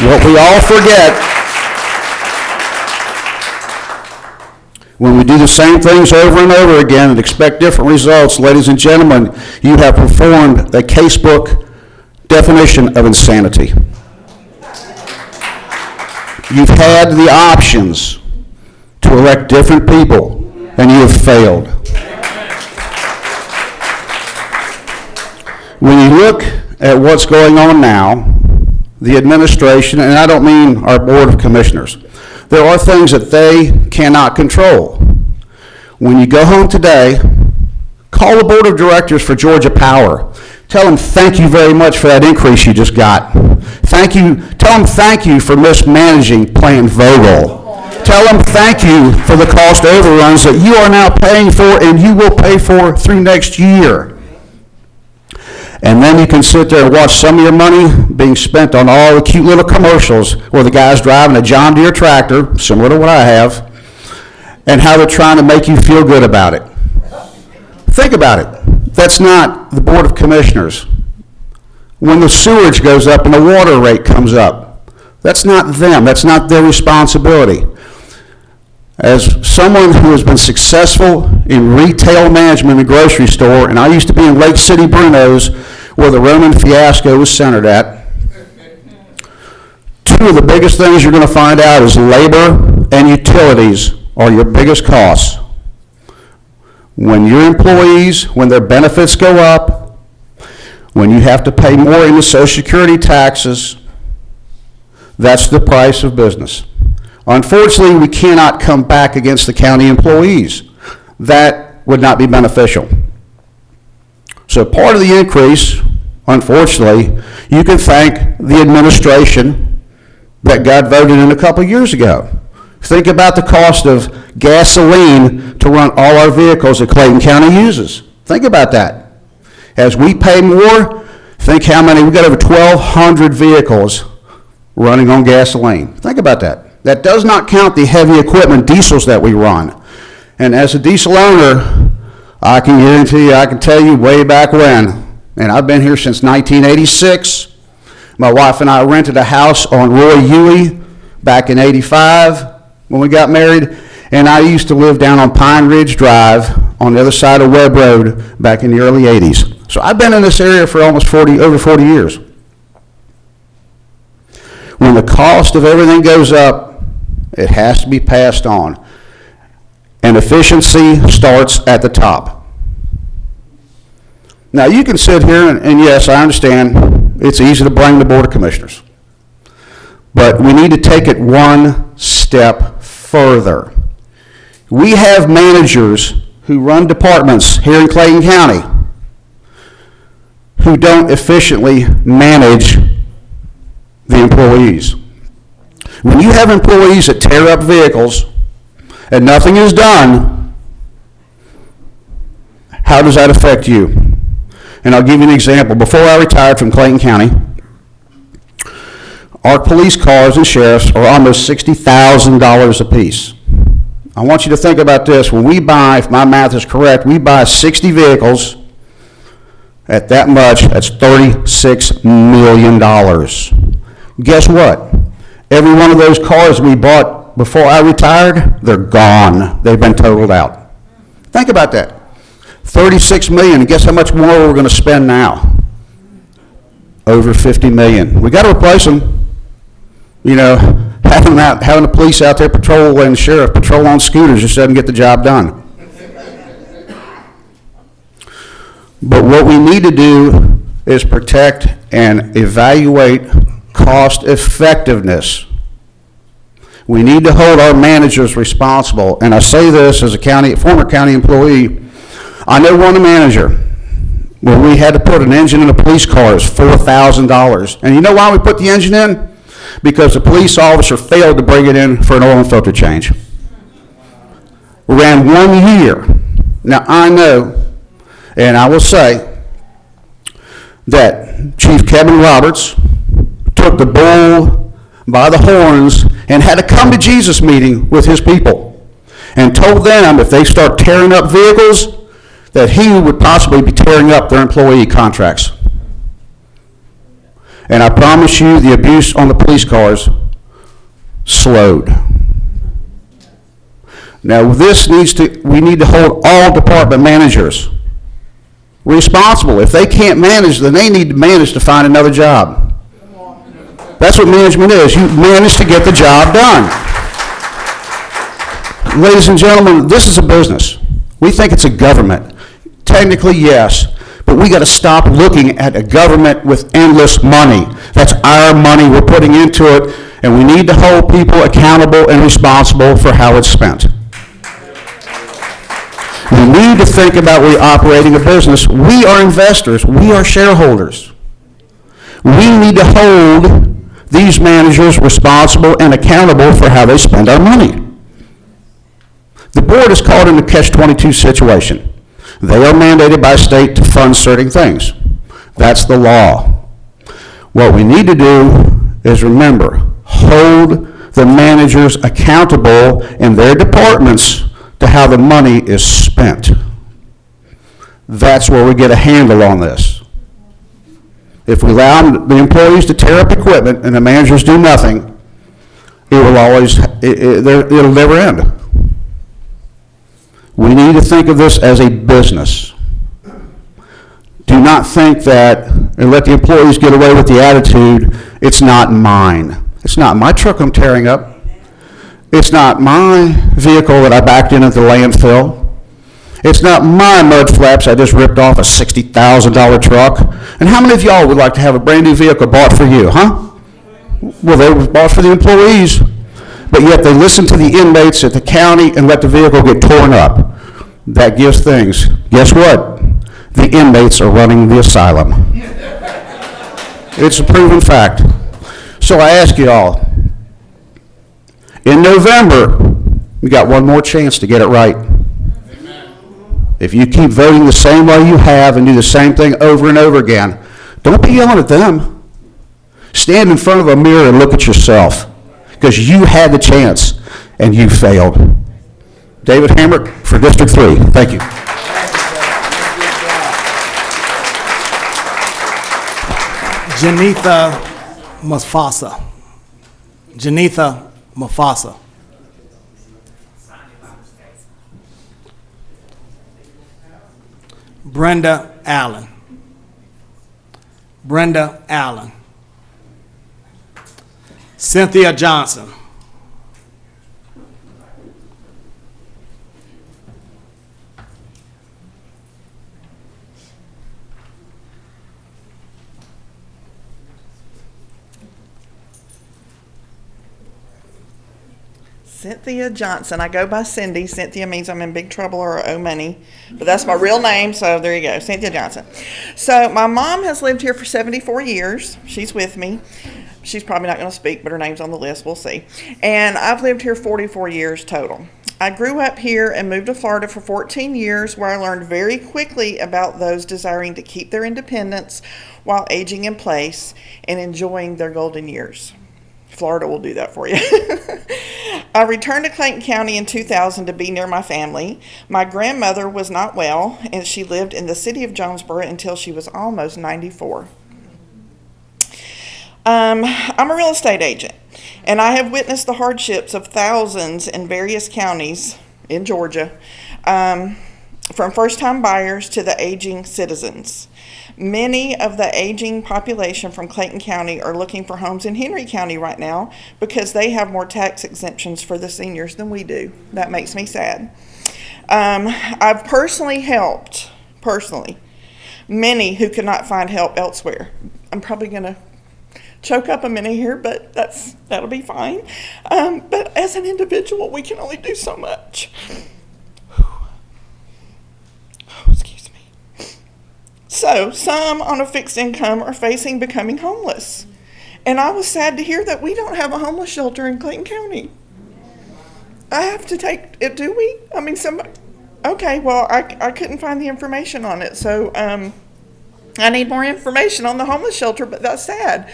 What we all forget, when we do the same things over and over again and expect different results, ladies and gentlemen, you have performed a casebook definition of insanity. You've had the options to elect different people, and you have failed. When you look at what's going on now, the administration, and I don't mean our Board of Commissioners, there are things that they cannot control. When you go home today, call the Board of Directors for Georgia Power. Tell them thank you very much for that increase you just got. Thank you. Tell them thank you for mismanaging Plant Vogel. Tell them thank you for the cost overruns that you are now paying for and you will pay for through next year. And then you can sit there and watch some of your money being spent on all the cute little commercials where the guy's driving a John Deere tractor, similar to what I have, and how they're trying to make you feel good about it. Think about it. That's not the Board of Commissioners. When the sewage goes up and the water rate comes up, that's not them. That's not their responsibility. As someone who has been successful in retail management in a grocery store, and I used to be in Lake City Bruno's, where the Roman fiasco was centered at, two of the biggest things you're going to find out is labor and utilities are your biggest costs. When your employees, when their benefits go up, when you have to pay more in the Social Security taxes, that's the price of business. Unfortunately, we cannot come back against the county employees. That would not be beneficial. So part of the increase, unfortunately, you can thank the administration that got voted in a couple years ago. Think about the cost of gasoline to run all our vehicles that Clayton County uses. Think about that. As we pay more, think how many, we've got over 1,200 vehicles running on gasoline. Think about that. That does not count the heavy equipment diesels that we run. And as a diesel owner, I can guarantee you, I can tell you way back when, and I've been here since 1986. My wife and I rented a house on Roy Huey back in '85 when we got married, and I used to live down on Pine Ridge Drive on the other side of Webb Road back in the early '80s. So I've been in this area for almost over 40 years. When the cost of everything goes up, it has to be passed on. And efficiency starts at the top. Now, you can sit here, and yes, I understand it's easy to blame the Board of Commissioners. But we need to take it one step further. We have managers who run departments here in Clayton County who don't efficiently manage the employees. When you have employees that tear up vehicles and nothing is done, how does that affect you? And I'll give you an example. Before I retired from Clayton County, our police cars and sheriffs are almost $60,000 a piece. I want you to think about this. When we buy, if my math is correct, we buy 60 vehicles at that much, that's $36 million. Guess what? Every one of those cars we bought before I retired, they're gone. They've been totaled out. Think about that. $36 million, and guess how much more we're going to spend now? Over $50 million. We got to replace them. You know, having the police out there patrol and the sheriff patrol on scooters just doesn't get the job done. But what we need to do is protect and evaluate cost effectiveness. We need to hold our managers responsible, and I say this as a former county employee. I know one manager where we had to put an engine in a police car is $4,000, and you know why we put the engine in? Because the police officer failed to bring it in for an oil and filter change. We ran 1 year. Now I know, and I will say that Chief Kevin Roberts took the bull by the horns and had a come to Jesus meeting with his people and told them if they start tearing up vehicles that he would possibly be tearing up their employee contracts. And I promise you the abuse on the police cars slowed. Now we need to hold all department managers responsible. If they can't manage, then they need to manage to find another job. That's what management is. You manage to get the job done. Ladies and gentlemen, this is a business. We think it's a government. Technically, yes, but we got to stop looking at a government with endless money. That's our money we're putting into it, and we need to hold people accountable and responsible for how it's spent. We need to think about we operating a business. We are investors. We are shareholders. We need to hold these managers responsible and accountable for how they spend our money. The board is caught in a catch-22 situation. They are mandated by state to fund certain things. That's the law. What we need to do is remember, hold the managers accountable in their departments to how the money is spent. That's where we get a handle on this. If we allow the employees to tear up equipment and the managers do nothing, it will always, it'll never end. We need to think of this as a business. Do not think that, and let the employees get away with the attitude, it's not mine. It's not my truck I'm tearing up. It's not my vehicle that I backed in at the landfill. It's not my mud flaps I just ripped off a $60,000 truck. And how many of y'all would like to have a brand new vehicle bought for you, huh? Well, they were bought for the employees, but yet they listen to the inmates at the county and let the vehicle get torn up. That gives things. Guess what? The inmates are running the asylum. It's a proven fact. So I ask you all, in November, we got one more chance to get it right. If you keep voting the same way you have and do the same thing over and over again, don't be yelling at them. Stand in front of a mirror and look at yourself, because you had the chance and you failed. David Hamrick for District 3. Thank you. Janitha Mufasa. Janitha Mufasa. Brenda Allen. Brenda Allen. Cynthia Johnson. Cynthia Johnson. I go by Cindy. Cynthia means I'm in big trouble or owe money, but that's my real name, so there you go, Cynthia Johnson. So my mom has lived here for 74 years. She's with me. She's probably not going to speak, but her name's on the list. We'll see. And I've lived here 44 years total. I grew up here and moved to Florida for 14 years, where I learned very quickly about those desiring to keep their independence while aging in place and enjoying their golden years. Florida will do that for you. I returned to Clayton County in 2000 to be near my family. My grandmother was not well, and she lived in the city of Jonesboro until she was almost 94. I'm a real estate agent, and I have witnessed the hardships of thousands in various counties in Georgia, from first-time buyers to the aging citizens. Many of the aging population from Clayton County are looking for homes in Henry County right now because they have more tax exemptions for the seniors than we do. That makes me sad. I've personally helped, many who could not find help elsewhere. I'm probably going to choke up a minute here, but that'll be fine. But as an individual, we can only do so much. So, some on a fixed income are facing becoming homeless. And I was sad to hear that we don't have a homeless shelter in Clayton County. I have to take it, do we? I mean, okay, well, I couldn't find the information on it. So, I need more information on the homeless shelter, but that's sad.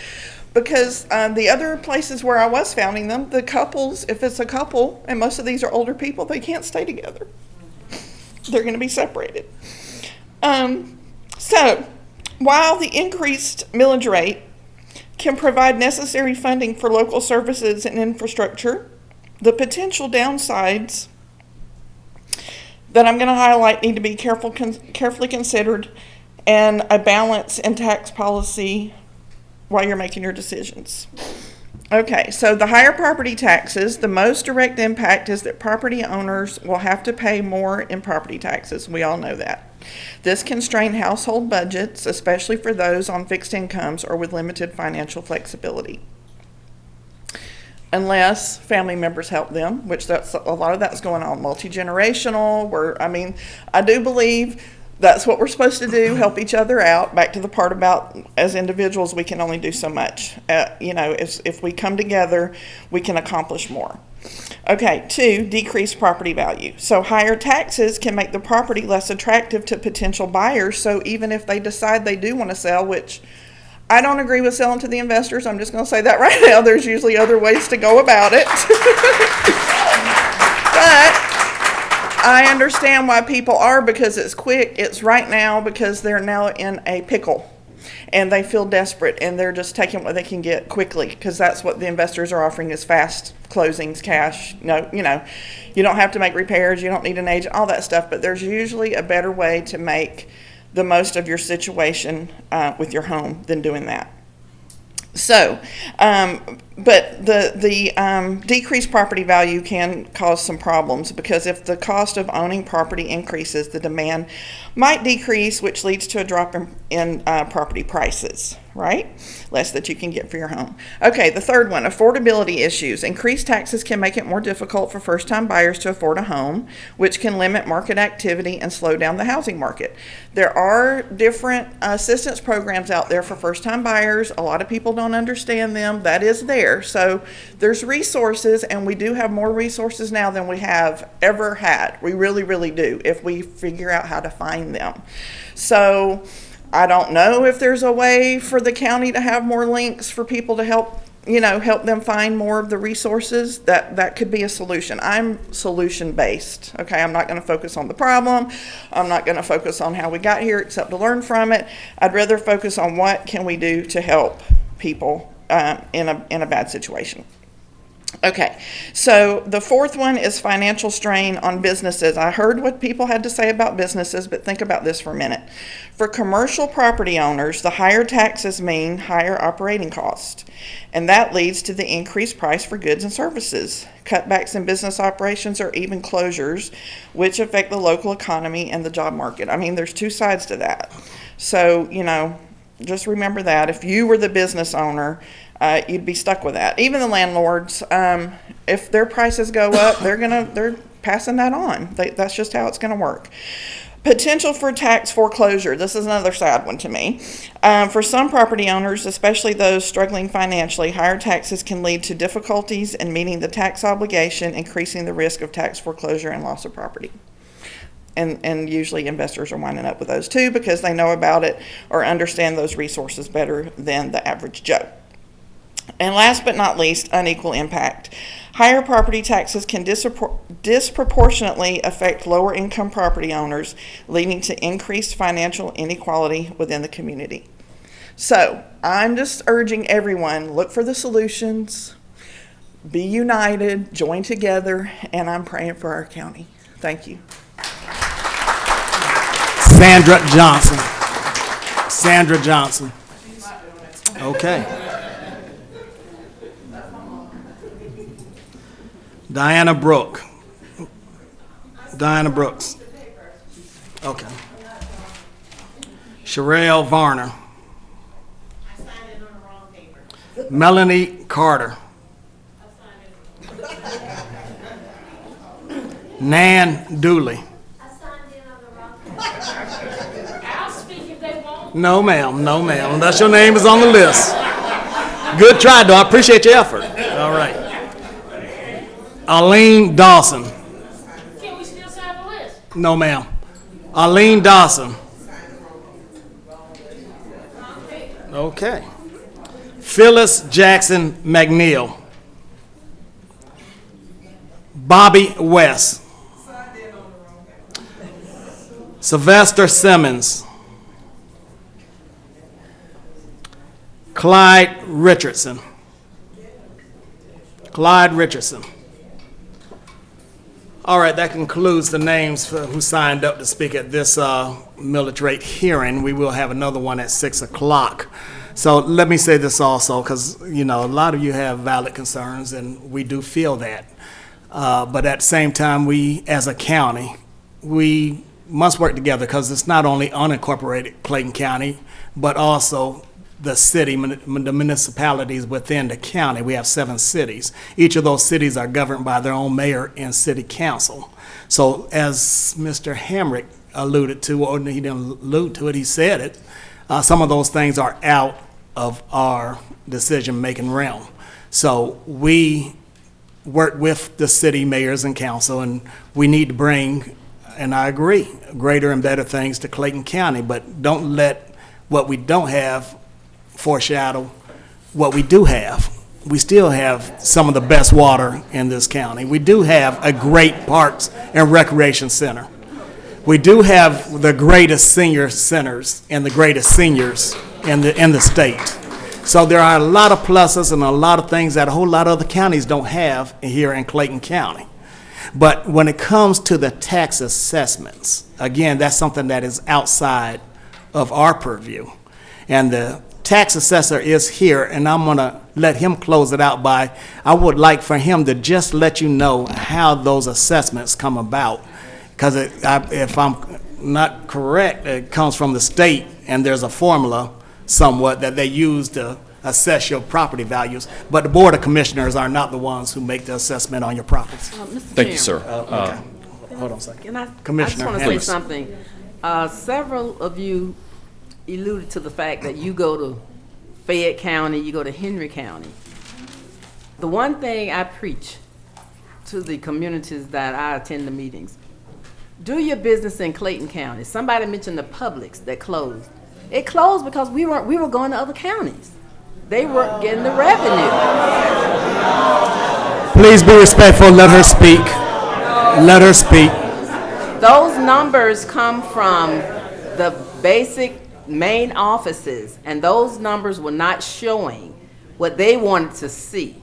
Because the other places where I was founding them, the couples, if it's a couple, and most of these are older people, they can't stay together. They're going to be separated. So, while the increased millage rate can provide necessary funding for local services and infrastructure, the potential downsides that I'm going to highlight need to be carefully considered, and a balance in tax policy while you're making your decisions. Okay, so the higher property taxes, the most direct impact is that property owners will have to pay more in property taxes. We all know that. This can strain household budgets, especially for those on fixed incomes or with limited financial flexibility. Unless family members help them, which that's a lot of that's going on, multi-generational, I do believe that's what we're supposed to do, help each other out. Back to the part about as individuals, we can only do so much. If we come together, we can accomplish more. Okay, 2, decreased property value. So higher taxes can make the property less attractive to potential buyers. So even if they decide they do want to sell, which I don't agree with selling to the investors, I'm just going to say that right now. There's usually other ways to go about it. But I understand why people are, because it's quick. It's right now because they're now in a pickle and they feel desperate and they're just taking what they can get quickly, because that's what the investors are offering, is fast closings, cash. No, you know, you don't have to make repairs, you don't need an agent, all that stuff, but there's usually a better way to make the most of your situation with your home than doing that. So, but the decreased property value can cause some problems, because if the cost of owning property increases, the demand might decrease, which leads to a drop in property prices, right? Less that you can get for your home. Okay, the third one, affordability issues. Increased taxes can make it more difficult for first-time buyers to afford a home, which can limit market activity and slow down the housing market. There are different assistance programs out there for first-time buyers. A lot of people don't understand them. That is there. So there's resources, and we do have more resources now than we have ever had. We really, really do, if we figure out how to find them. So I don't know if there's a way for the county to have more links for people to help them find more of the resources. That could be a solution. I'm solution based. Okay, I'm not going to focus on the problem. I'm not going to focus on how we got here, except to learn from it. I'd rather focus on what can we do to help people in a bad situation. Okay, so the fourth one is financial strain on businesses. I heard what people had to say about businesses, but think about this for a minute. For commercial property owners, the higher taxes mean higher operating costs, and that leads to the increased price for goods and services, cutbacks in business operations, or even closures, which affect the local economy and the job market. I mean, there's two sides to that. So, just remember that. If you were the business owner, you'd be stuck with that. Even the landlords, if their prices go up, they're passing that on. That's just how it's going to work. Potential for tax foreclosure. This is another sad one to me. For some property owners, especially those struggling financially, higher taxes can lead to difficulties in meeting the tax obligation, increasing the risk of tax foreclosure and loss of property. And usually investors are winding up with those too, because they know about it or understand those resources better than the average Joe. And last but not least, unequal impact. Higher property taxes can disproportionately affect lower income property owners, leading to increased financial inequality within the community. So I'm just urging everyone, look for the solutions, be united, join together, and I'm praying for our county. Thank you. Sandra Johnson. Sandra Johnson. Okay. Diana Brooks. Okay. Sherelle Varner. Melanie Carter. Nan Dooley. No, ma'am. No, ma'am. Unless your name is on the list. Good try, though. I appreciate your effort. All right. Arlene Dawson. Can we still sign the list? No, ma'am. Arlene Dawson. Okay. Phyllis Jackson McNeil. Bobby West. Sylvester Simmons. Clyde Richardson. All right, that concludes the names who signed up to speak at this millage rate hearing. We will have another one at 6 o'clock. So let me say this also, because, a lot of you have valid concerns, and we do feel that. But at the same time, we, as a county, we must work together, because it's not only unincorporated Clayton County, but also the city, the municipalities within the county. We have 7 cities. Each of those cities are governed by their own mayor and city council. So as Mr. Hamrick alluded to, or he didn't allude to it, he said it, some of those things are out of our decision-making realm. So we work with the city mayors and council, and we need to bring, and I agree, greater and better things to Clayton County, but don't let what we don't have foreshadow what we do have. We still have some of the best water in this county. We do have a great parks and recreation center. We do have the greatest senior centers and the greatest seniors in the state. So there are a lot of pluses and a lot of things that a whole lot of other counties don't have here in Clayton County. But when it comes to the tax assessments, again, that's something that is outside of our purview. And the tax assessor is here, and I'm gonna let him close it out by, I would like for him to just let you know how those assessments come about. Because if I'm not correct, it comes from the state, and there's a formula somewhat that they use to assess your property values. But the Board of Commissioners are not the ones who make the assessment on your properties. Thank you, sir. Okay. Hold on a second. Can I Commissioner just want to say Anderson. something. Several of you alluded to the fact that you go to Fayette County, you go to Henry County. The one thing I preach to the communities that I attend the meetings, do your business in Clayton County. Somebody mentioned the Publix that closed. It closed because we were going to other counties. They weren't getting the revenue. Please be respectful. Let her speak. Let her speak. Those numbers come from the basic main offices, and those numbers were not showing what they wanted to see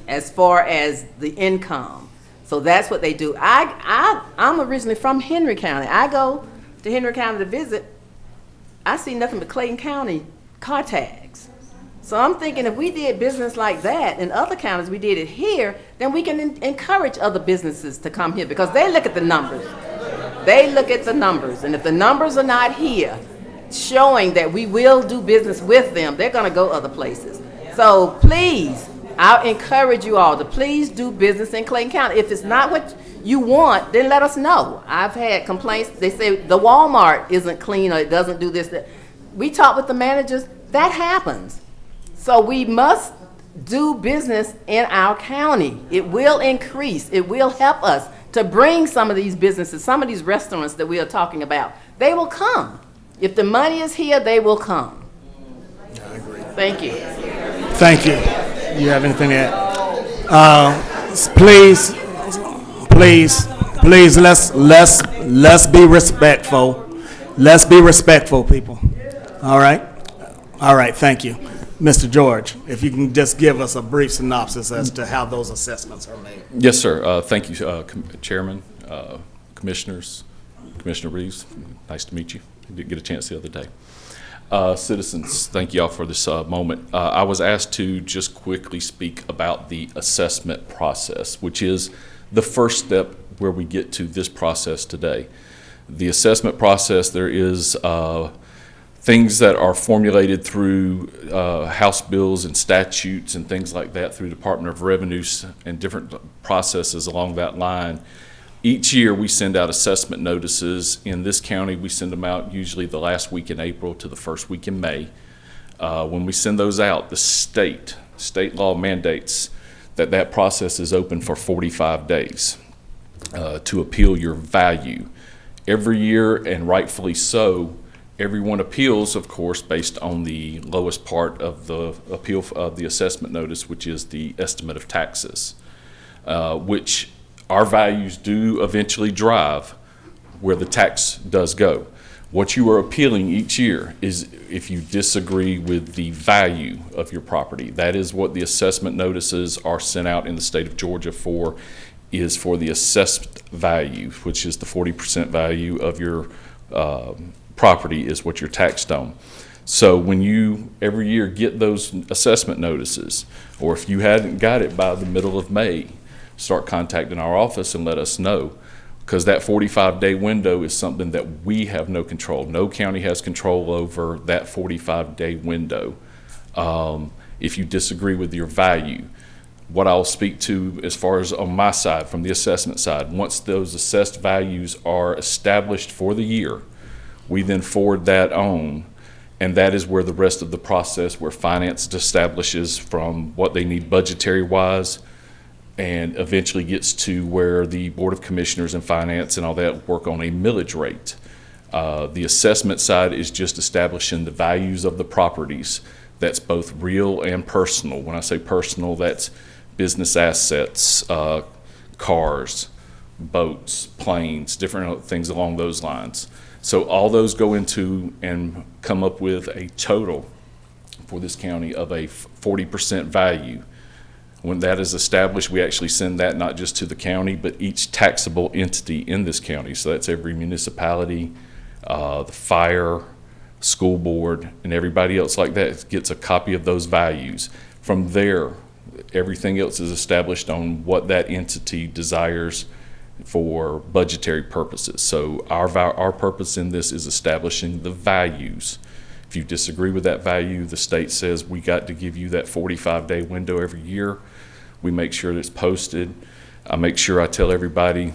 as far as the income. So that's what they do. I'm originally from Henry County. I go to Henry County to visit. I see nothing but Clayton County car tags. So I'm thinking if we did business like that in other counties, we did it here, then we can encourage other businesses to come here because they look at the numbers. They look at the numbers, and if the numbers are not here showing that we will do business with them, they're going to go other places. So please, I'll encourage you all to please do business in Clayton County. If it's not what you want, then let us know. I've had complaints. They say the Walmart isn't clean or it doesn't do this. That. We talk with the managers. That happens. So we must do business in our county. It will increase. It will help us to bring some of these businesses, some of these restaurants that we are talking about. They will come. If the money is here, they will come. I agree. Thank you. Thank you. You have anything to add? Please, let's be respectful. Let's be respectful, people. All right, thank you. Mr. George, if you can just give us a brief synopsis as to how those assessments are made. Yes, sir. Thank you, Chairman, Commissioners, Commissioner Reeves. Nice to meet you. I didn't get a chance the other day. Citizens, thank you all for this moment. I was asked to just quickly speak about the assessment process, which is the first step where we get to this process today. The assessment process, there is things that are formulated through House bills and statutes and things like that through Department of Revenues and different processes along that line. Each year we send out assessment notices. In this county, we send them out usually the last week in April to the first week in May. When we send those out, the state law mandates that process is open for 45 days to appeal your value. Every year, and rightfully so, everyone appeals, of course, based on the lowest part of the appeal of the assessment notice, which is the estimate of taxes, which our values do eventually drive where the tax does go. What you are appealing each year is if you disagree with the value of your property. That is what the assessment notices are sent out in the state of Georgia for, is for the assessed value, which is the 40% value of your property is what you're taxed on. So when you every year get those assessment notices, or if you hadn't got it by the middle of May, start contacting our office and let us know, because that 45-day window is something that we have no control. No county has control over that 45-day window. If you disagree with your value, what I'll speak to as far as on my side, from the assessment side, once those assessed values are established for the year, we then forward that on, and that is where the rest of the process, where finance establishes from what they need budgetary-wise, and eventually gets to where the Board of Commissioners and Finance and all that work on a millage rate. The assessment side is just establishing the values of the properties. That's both real and personal. When I say personal, that's business assets, cars, boats, planes, different things along those lines. So all those go into and come up with a total for this county of a 40% value. When that is established, we actually send that not just to the county, but each taxable entity in this county. So that's every municipality, the fire, school board, and everybody else like that gets a copy of those values. From there, everything else is established on what that entity desires for budgetary purposes. So our purpose in this is establishing the values. If you disagree with that value, the state says we got to give you that 45-day window every year. We make sure that it's posted. I make sure I tell everybody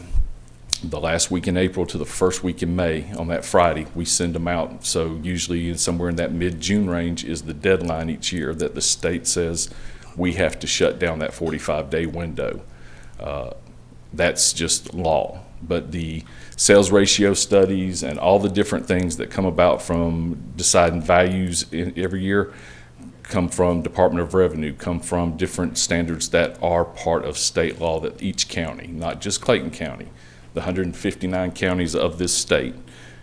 the last week in April to the first week in May on that Friday, we send them out. So usually somewhere in that mid-June range is the deadline each year that the state says we have to shut down that 45-day window. That's just law. But the sales ratio studies and all the different things that come about from deciding values every year come from Department of Revenue, come from different standards that are part of state law that each county, not just Clayton County, the 159 counties of this state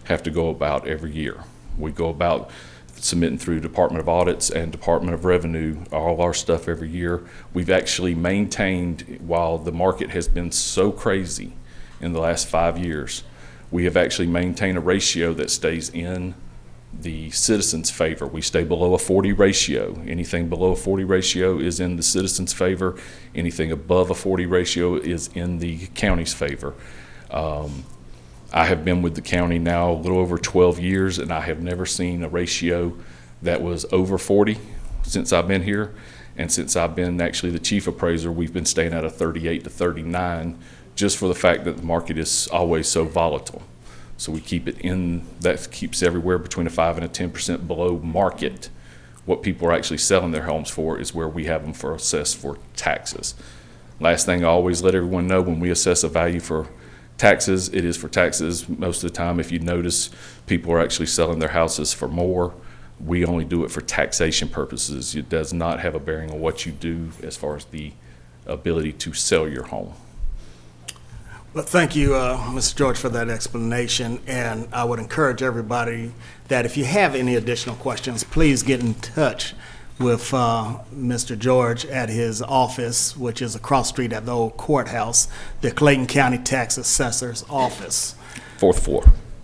have to go about every year. We go about submitting through Department of Audits and Department of Revenue all our stuff every year. We've actually maintained, while the market has been so crazy in the last 5 years, we have actually maintained a ratio that stays in the citizens' favor. We stay below a 40 ratio. Anything below a 40 ratio is in the citizens' favor. Anything above a 40 ratio is in the county's favor. I have been with the county now a little over 12 years, and I have never seen a ratio that was over 40 since I've been here. And since I've been actually the chief appraiser, we've been staying at a 38 to 39, just for the fact that the market is always so volatile. So we keep it in, that keeps everywhere between a 5 and a 10% below market. What people are actually selling their homes for is where we have them for assessed for taxes. Last thing I always let everyone know, when we assess a value for taxes, it is for taxes. Most of the time, if you notice, people are actually selling their houses for more. We only do it for taxation purposes. It does not have a bearing on what you do as far as the ability to sell your home. Well, thank you, Mr. George, for that explanation. And I would encourage everybody that if you have any additional questions, please get in touch with Mr. George at his office, which is across the street at the old courthouse, the Clayton County Tax Assessor's Office. Fourth floor.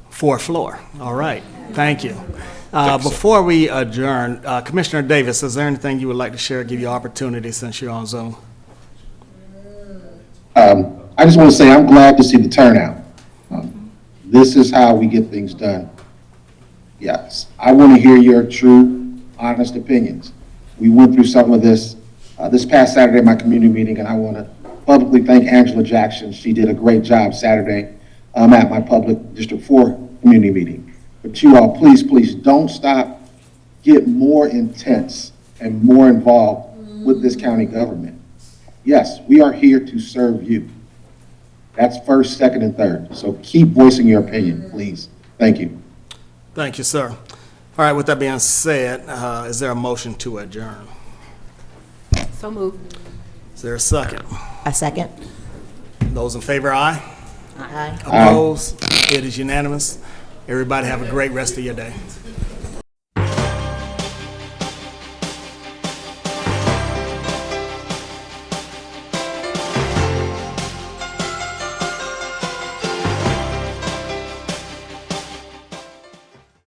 Fourth floor. All right. Thank you. Before we adjourn, Commissioner Davis, is there anything you would like to share? Give you opportunity since you're on Zoom. I just want to say I'm glad to see the turnout. This is how we get things done. Yes, I want to hear your true, honest opinions. We went through some of this this past Saturday at my community meeting, and I want to publicly thank Angela Jackson. She did a great job Saturday at my public District 4 community meeting. But you all, please, please don't stop. Get more intense and more involved with this county government. Yes, we are here to serve you. That's first, second, and third. So keep voicing your opinion, please. Thank you. Thank you, sir. All right, with that being said, is there a motion to adjourn? So moved. Is there a second? A second. Those in favor, aye. Aye. Opposed? It is unanimous. Everybody have a great rest of your day.